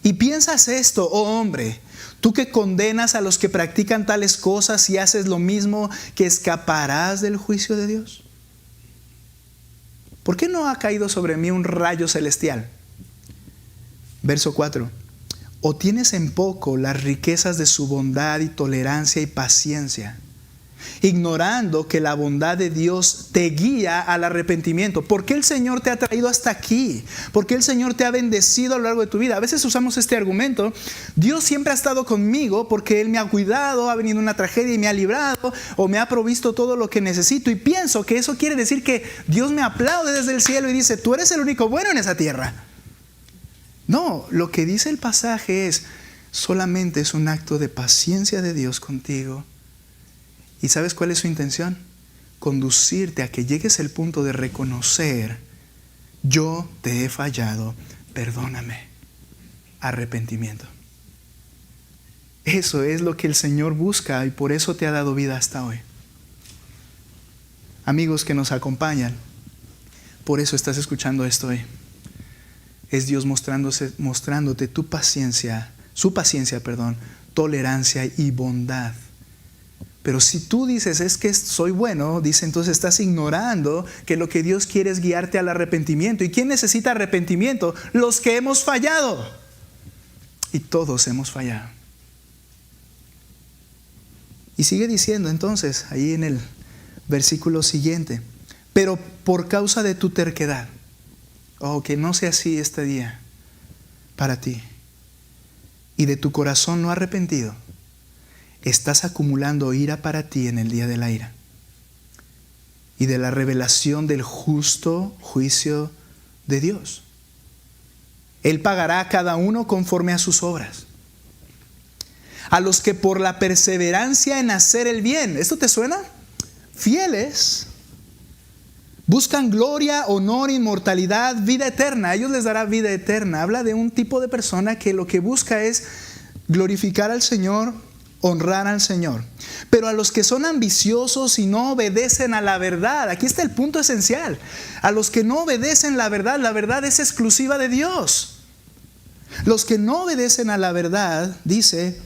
¿Y piensas esto, oh hombre, tú que condenas a los que practican tales cosas y haces lo mismo, que escaparás del juicio de Dios? ¿Por qué no ha caído sobre mí un rayo celestial? Verso 4. ¿O tienes en poco las riquezas de su bondad y tolerancia y paciencia, ignorando que la bondad de Dios te guía al arrepentimiento? ¿Por qué el Señor te ha traído hasta aquí? ¿Por qué el Señor te ha bendecido a lo largo de tu vida? A veces usamos este argumento: Dios siempre ha estado conmigo porque Él me ha cuidado, ha venido una tragedia y me ha librado, o me ha provisto todo lo que necesito. Y pienso que eso quiere decir que Dios me aplaude desde el cielo y dice, tú eres el único bueno en esa tierra. No, lo que dice el pasaje es, solamente es un acto de paciencia de Dios contigo. ¿Y sabes cuál es su intención? Conducirte a que llegues al punto de reconocer, yo te he fallado, perdóname, arrepentimiento. Eso es lo que el Señor busca y por eso te ha dado vida hasta hoy. Amigos que nos acompañan, por eso estás escuchando esto hoy. Es Dios mostrándote su paciencia, tolerancia y bondad. Pero si tú dices, es que soy bueno, dice, entonces estás ignorando que lo que Dios quiere es guiarte al arrepentimiento. ¿Y quién necesita arrepentimiento? Los que hemos fallado. Y todos hemos fallado. Y sigue diciendo entonces, ahí en el versículo siguiente, pero por causa de tu terquedad, que no sea así este día para ti, y de tu corazón no arrepentido, estás acumulando ira para ti en el día de la ira y de la revelación del justo juicio de Dios. Él pagará a cada uno conforme a sus obras. A los que por la perseverancia en hacer el bien, ¿esto te suena? Fieles, buscan gloria, honor, inmortalidad, vida eterna. A ellos les dará vida eterna. Habla de un tipo de persona que lo que busca es glorificar al Señor, honrar al Señor. Pero a los que son ambiciosos y no obedecen a la verdad, aquí está el punto esencial. A los que no obedecen la verdad es exclusiva de Dios. Los que no obedecen a la verdad, dice,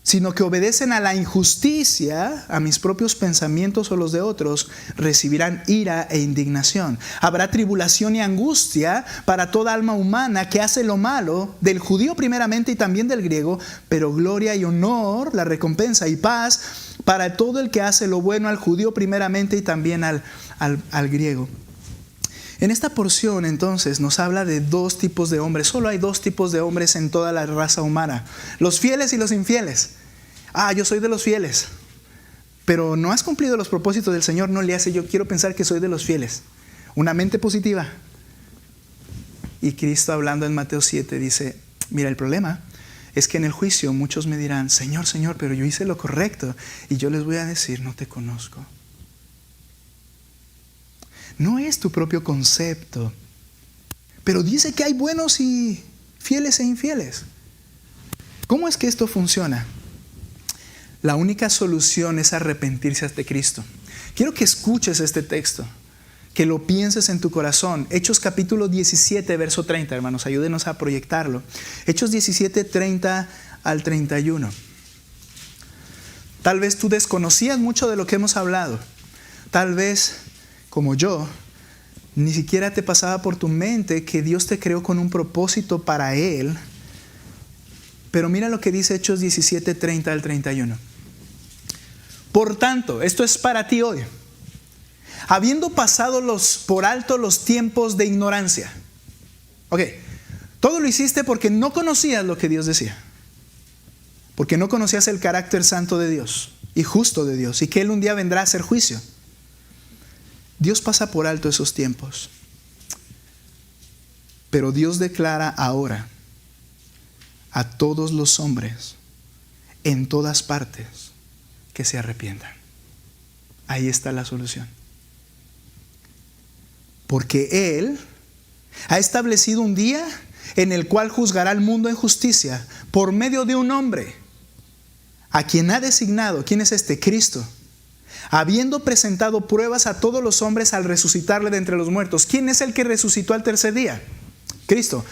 sino que obedecen a la injusticia, a mis propios pensamientos o los de otros, recibirán ira e indignación. Habrá tribulación y angustia para toda alma humana que hace lo malo, del judío primeramente y también del griego, pero gloria y honor, la recompensa y paz para todo el que hace lo bueno, al judío primeramente y también al griego. En esta porción entonces nos habla de dos tipos de hombres. Solo hay dos tipos de hombres en toda la raza humana: los fieles y los infieles. Yo soy de los fieles, pero no has cumplido los propósitos del Señor, no le hace. Yo quiero pensar que soy de los fieles. Una mente positiva. Y Cristo, hablando en Mateo 7, dice: mira, el problema es que en el juicio muchos me dirán: Señor, Señor, pero yo hice lo correcto. Y yo les voy a decir: no te conozco. No es tu propio concepto, pero dice que hay buenos y fieles e infieles. ¿Cómo es que esto funciona? La única solución es arrepentirse ante Cristo. Quiero que escuches este texto, que lo pienses en tu corazón. Hechos capítulo 17, verso 30, hermanos, ayúdenos a proyectarlo. Hechos 17, 30 al 31. Tal vez tú desconocías mucho de lo que hemos hablado. Tal vez, como yo, ni siquiera te pasaba por tu mente que Dios te creó con un propósito para Él. Pero mira lo que dice Hechos 17, 30 al 31. Por tanto, esto es para ti hoy. Habiendo pasado por alto los tiempos de ignorancia. Ok, todo lo hiciste porque no conocías lo que Dios decía. Porque no conocías el carácter santo de Dios y justo de Dios, y que Él un día vendrá a hacer juicio. Dios pasa por alto esos tiempos. Pero Dios declara ahora a todos los hombres en todas partes que se arrepientan. Ahí está la solución. Porque Él ha establecido un día en el cual juzgará al mundo en justicia por medio de un hombre a quien ha designado. ¿Quién es este? Cristo. Habiendo presentado pruebas a todos los hombres al resucitarle de entre los muertos. ¿Quién es el que resucitó al tercer día? Cristo.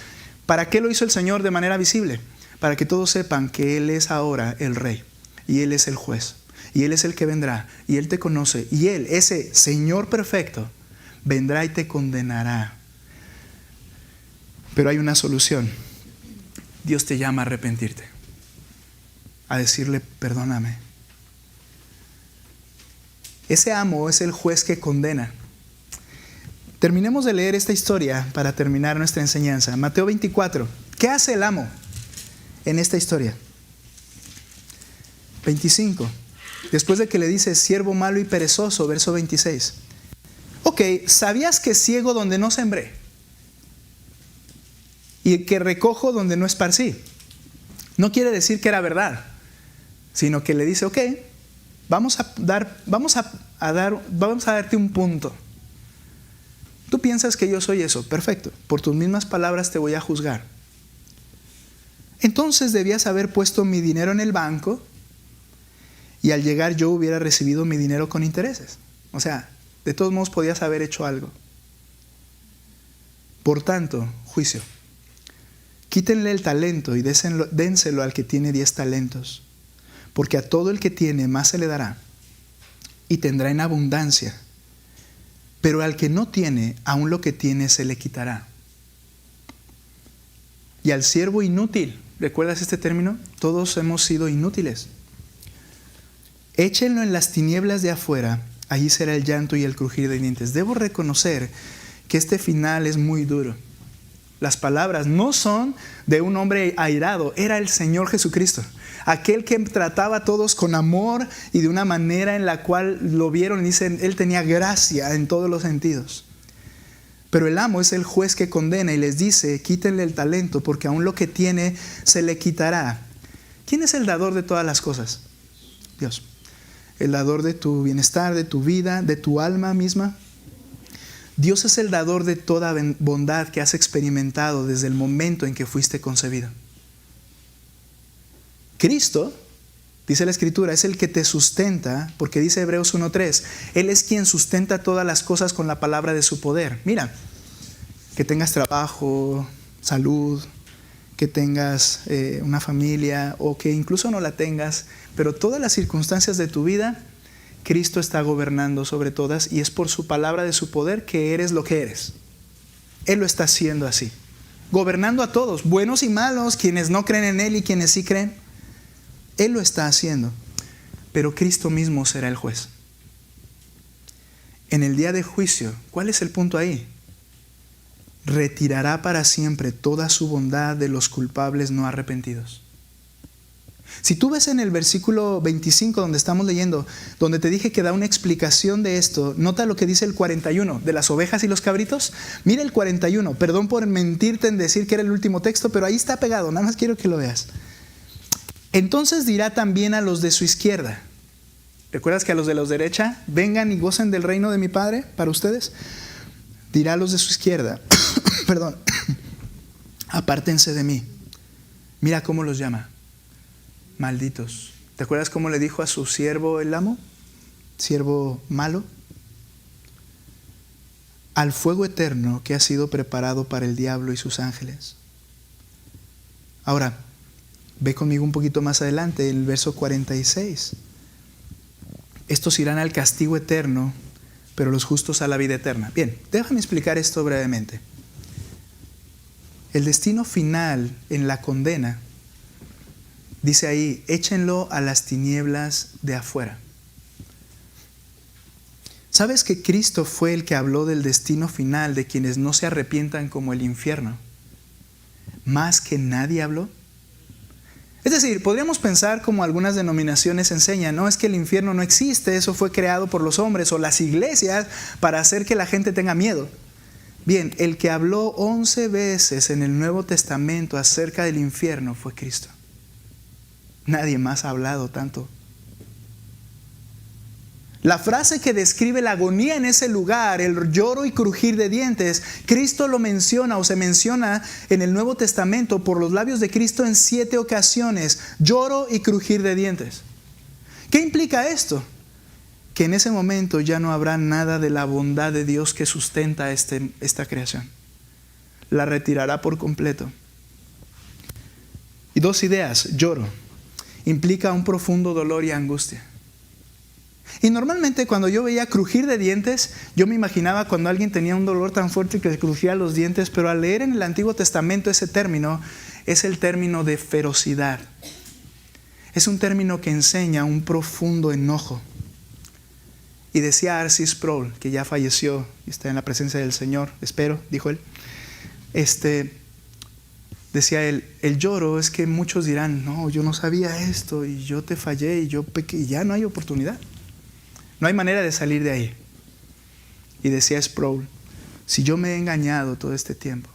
¿Para qué lo hizo el Señor de manera visible? Para que todos sepan que Él es ahora el Rey y Él es el juez y Él es el que vendrá y Él te conoce y Él, ese Señor perfecto, vendrá y te condenará. Pero hay una solución. Dios te llama a arrepentirte, a decirle: perdóname. Ese amo es el juez que condena. Terminemos de leer esta historia para terminar nuestra enseñanza. Mateo 24. ¿Qué hace el amo en esta historia? 25. Después de que le dice: siervo malo y perezoso, verso 26. Ok, ¿sabías que ciego donde no sembré? Y que recojo donde no esparcí. No quiere decir que era verdad, sino que le dice: ok, vamos a darte un punto. Tú piensas que yo soy eso, perfecto. Por tus mismas palabras te voy a juzgar. Entonces debías haber puesto mi dinero en el banco y al llegar yo hubiera recibido mi dinero con intereses. O sea, de todos modos podías haber hecho algo. Por tanto, juicio. Quítenle el talento y dénselo al que tiene 10 talentos. Porque a todo el que tiene más se le dará y tendrá en abundancia. Pero al que no tiene, aún lo que tiene se le quitará. Y al siervo inútil, ¿recuerdas este término? Todos hemos sido inútiles. Échenlo en las tinieblas de afuera, allí será el llanto y el crujir de dientes. Debo reconocer que este final es muy duro. Las palabras no son de un hombre airado, era el Señor Jesucristo. Aquel que trataba a todos con amor y de una manera en la cual lo vieron y dicen, Él tenía gracia en todos los sentidos. Pero el amo es el juez que condena y les dice, quítenle el talento, porque aún lo que tiene se le quitará. ¿Quién es el dador de todas las cosas? Dios. El dador de tu bienestar, de tu vida, de tu alma misma. Dios es el dador de toda bondad que has experimentado desde el momento en que fuiste concebido. Cristo, dice la Escritura, es el que te sustenta, porque dice Hebreos 1:3, Él es quien sustenta todas las cosas con la palabra de su poder. Mira, que tengas trabajo, salud, que tengas una familia o que incluso no la tengas, pero todas las circunstancias de tu vida, Cristo está gobernando sobre todas y es por su palabra de su poder que eres lo que eres. Él lo está haciendo así, gobernando a todos, buenos y malos, quienes no creen en Él y quienes sí creen. Él lo está haciendo, pero Cristo mismo será el juez. En el día de juicio, ¿cuál es el punto ahí? Retirará para siempre toda su bondad de los culpables no arrepentidos. Si tú ves en el versículo 25 donde estamos leyendo, donde te dije que da una explicación de esto, nota lo que dice el 41, de las ovejas y los cabritos. Mira el 41, perdón por mentirte en decir que era el último texto, pero ahí está pegado, nada más quiero que lo veas. Entonces dirá también a los de su izquierda. ¿Recuerdas que a los de la derecha, vengan y gocen del reino de mi Padre para ustedes? Dirá a los de su izquierda, perdón, apártense de mí. Mira cómo los llama. Malditos. ¿Te acuerdas cómo le dijo a su siervo el amo? Siervo malo. Al fuego eterno que ha sido preparado para el diablo y sus ángeles. Ahora, ve conmigo un poquito más adelante, el verso 46. Estos irán al castigo eterno, pero los justos a la vida eterna. Bien, déjame explicar esto brevemente. El destino final en la condena, dice ahí, échenlo a las tinieblas de afuera. ¿Sabes que Cristo fue el que habló del destino final de quienes no se arrepientan como el infierno? ¿Más que nadie habló? Es decir, podríamos pensar como algunas denominaciones enseñan, no es que el infierno no existe, eso fue creado por los hombres o las iglesias para hacer que la gente tenga miedo. Bien, el que habló 11 veces en el Nuevo Testamento acerca del infierno fue Cristo. Nadie más ha hablado tanto. La frase que describe la agonía en ese lugar, el lloro y crujir de dientes, Cristo lo menciona o se menciona en el Nuevo Testamento por los labios de Cristo en 7 ocasiones. Lloro y crujir de dientes. ¿Qué implica esto? Que en ese momento ya no habrá nada de la bondad de Dios que sustenta esta creación. La retirará por completo. Y 2 ideas. Lloro implica un profundo dolor y angustia. Y normalmente cuando yo veía crujir de dientes, yo me imaginaba cuando alguien tenía un dolor tan fuerte que se crujía los dientes, pero al leer en el Antiguo Testamento ese término, es el término de ferocidad. Es un término que enseña un profundo enojo. Y decía R.C. Sproul, que ya falleció y está en la presencia del Señor, espero, dijo él, decía él, el lloro es que muchos dirán, no, yo no sabía esto y yo te fallé y yo pequé y ya no hay oportunidad. No hay manera de salir de ahí. Y decía Sproul, si yo me he engañado todo este tiempo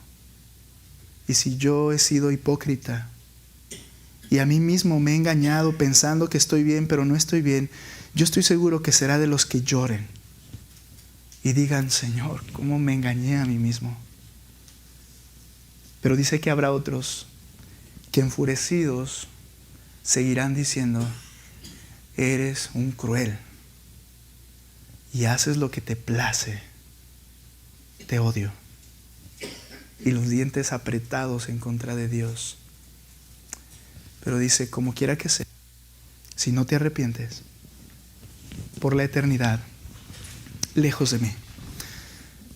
y si yo he sido hipócrita y a mí mismo me he engañado pensando que estoy bien pero no estoy bien, yo estoy seguro que será de los que lloren y digan, Señor, ¿cómo me engañé a mí mismo? Pero dice que habrá otros que enfurecidos seguirán diciendo, eres un cruel y haces lo que te place, te odio. Y los dientes apretados en contra de Dios. Pero dice, como quiera que sea, si no te arrepientes, por la eternidad, lejos de mí.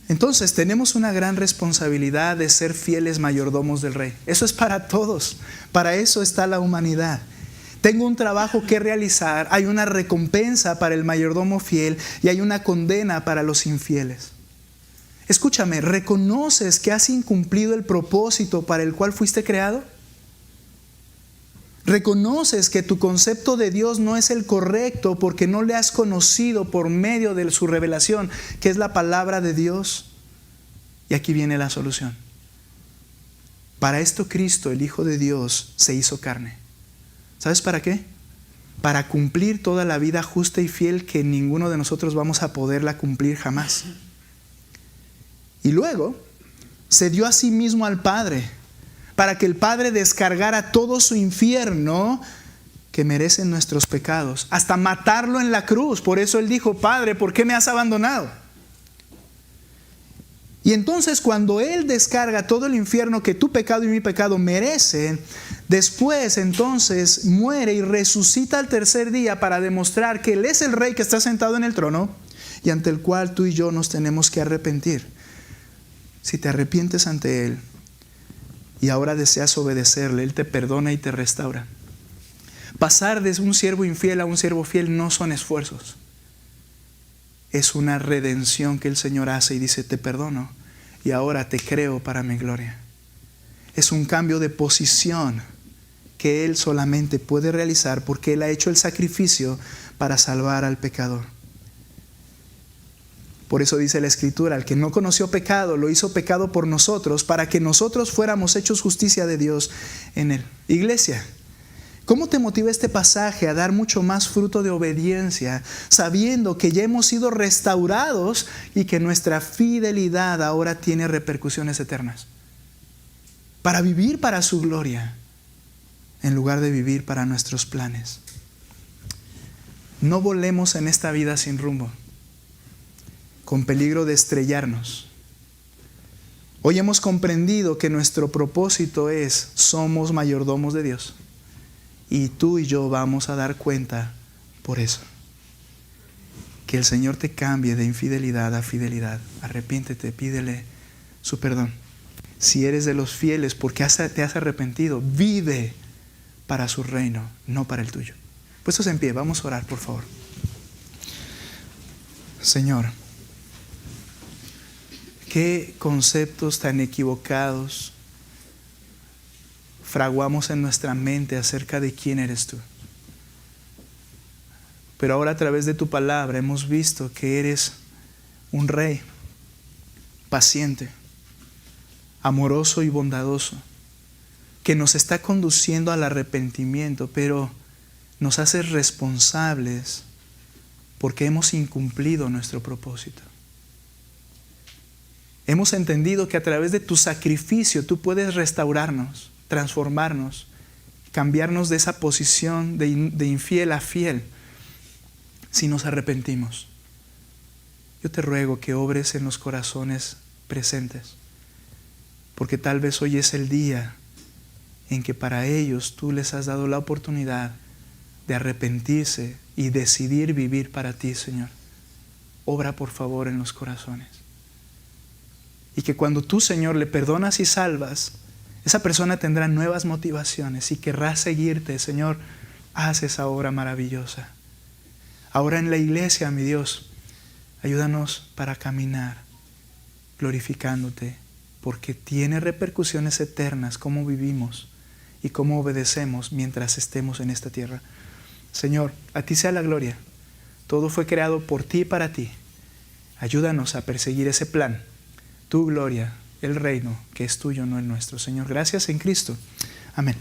Entonces tenemos una gran responsabilidad de ser fieles mayordomos del Rey. Eso es para todos, para eso está la humanidad. Tengo un trabajo que realizar, hay una recompensa para el mayordomo fiel y hay una condena para los infieles. Escúchame, ¿reconoces que has incumplido el propósito para el cual fuiste creado? ¿Reconoces que tu concepto de Dios no es el correcto porque no le has conocido por medio de su revelación, que es la palabra de Dios? Y aquí viene la solución. Para esto Cristo, el Hijo de Dios, se hizo carne. ¿Sabes para qué? Para cumplir toda la vida justa y fiel que ninguno de nosotros vamos a poderla cumplir jamás. Y luego se dio a sí mismo al Padre, para que el Padre descargara todo su infierno que merecen nuestros pecados, hasta matarlo en la cruz. Por eso Él dijo: Padre, ¿por qué me has abandonado? Y entonces cuando Él descarga todo el infierno que tu pecado y mi pecado merecen, después entonces muere y resucita al tercer día para demostrar que Él es el Rey que está sentado en el trono y ante el cual tú y yo nos tenemos que arrepentir. Si te arrepientes ante Él y ahora deseas obedecerle, Él te perdona y te restaura. Pasar de un siervo infiel a un siervo fiel no son esfuerzos. Es una redención que el Señor hace y dice: te perdono y ahora te creo para mi gloria. Es un cambio de posición que Él solamente puede realizar porque Él ha hecho el sacrificio para salvar al pecador. Por eso dice la Escritura: el que no conoció pecado, lo hizo pecado por nosotros, para que nosotros fuéramos hechos justicia de Dios en Él. Iglesia, ¿cómo te motiva este pasaje a dar mucho más fruto de obediencia, sabiendo que ya hemos sido restaurados y que nuestra fidelidad ahora tiene repercusiones eternas? Para vivir para su gloria, en lugar de vivir para nuestros planes. No volemos en esta vida sin rumbo, con peligro de estrellarnos. Hoy hemos comprendido que nuestro propósito es: somos mayordomos de Dios. Y tú y yo vamos a dar cuenta por eso. Que el Señor te cambie de infidelidad a fidelidad. Arrepiéntete, pídele su perdón. Si eres de los fieles porque te has arrepentido, vive para su reino, no para el tuyo. Puestos en pie, vamos a orar, por favor. Señor, qué conceptos tan equivocados fraguamos en nuestra mente acerca de quién eres tú. Pero ahora, a través de tu palabra, hemos visto que eres un Rey paciente, amoroso y bondadoso, que nos está conduciendo al arrepentimiento, pero nos haces responsables porque hemos incumplido nuestro propósito. Hemos entendido que a través de tu sacrificio tú puedes restaurarnos, transformarnos, cambiarnos de esa posición de infiel a fiel si nos arrepentimos. Yo te ruego que obres en los corazones presentes, porque tal vez hoy es el día en que para ellos tú les has dado la oportunidad de arrepentirse y decidir vivir para ti, Señor. Obra por favor en los corazones. Y que cuando tú, Señor, le perdonas y salvas, esa persona tendrá nuevas motivaciones y querrá seguirte. Señor, haz esa obra maravillosa. Ahora en la iglesia, mi Dios, ayúdanos para caminar glorificándote, porque tiene repercusiones eternas cómo vivimos y cómo obedecemos mientras estemos en esta tierra. Señor, a ti sea la gloria. Todo fue creado por ti y para ti. Ayúdanos a perseguir ese plan, tu gloria, el reino que es tuyo, no el nuestro. Señor, gracias en Cristo. Amén.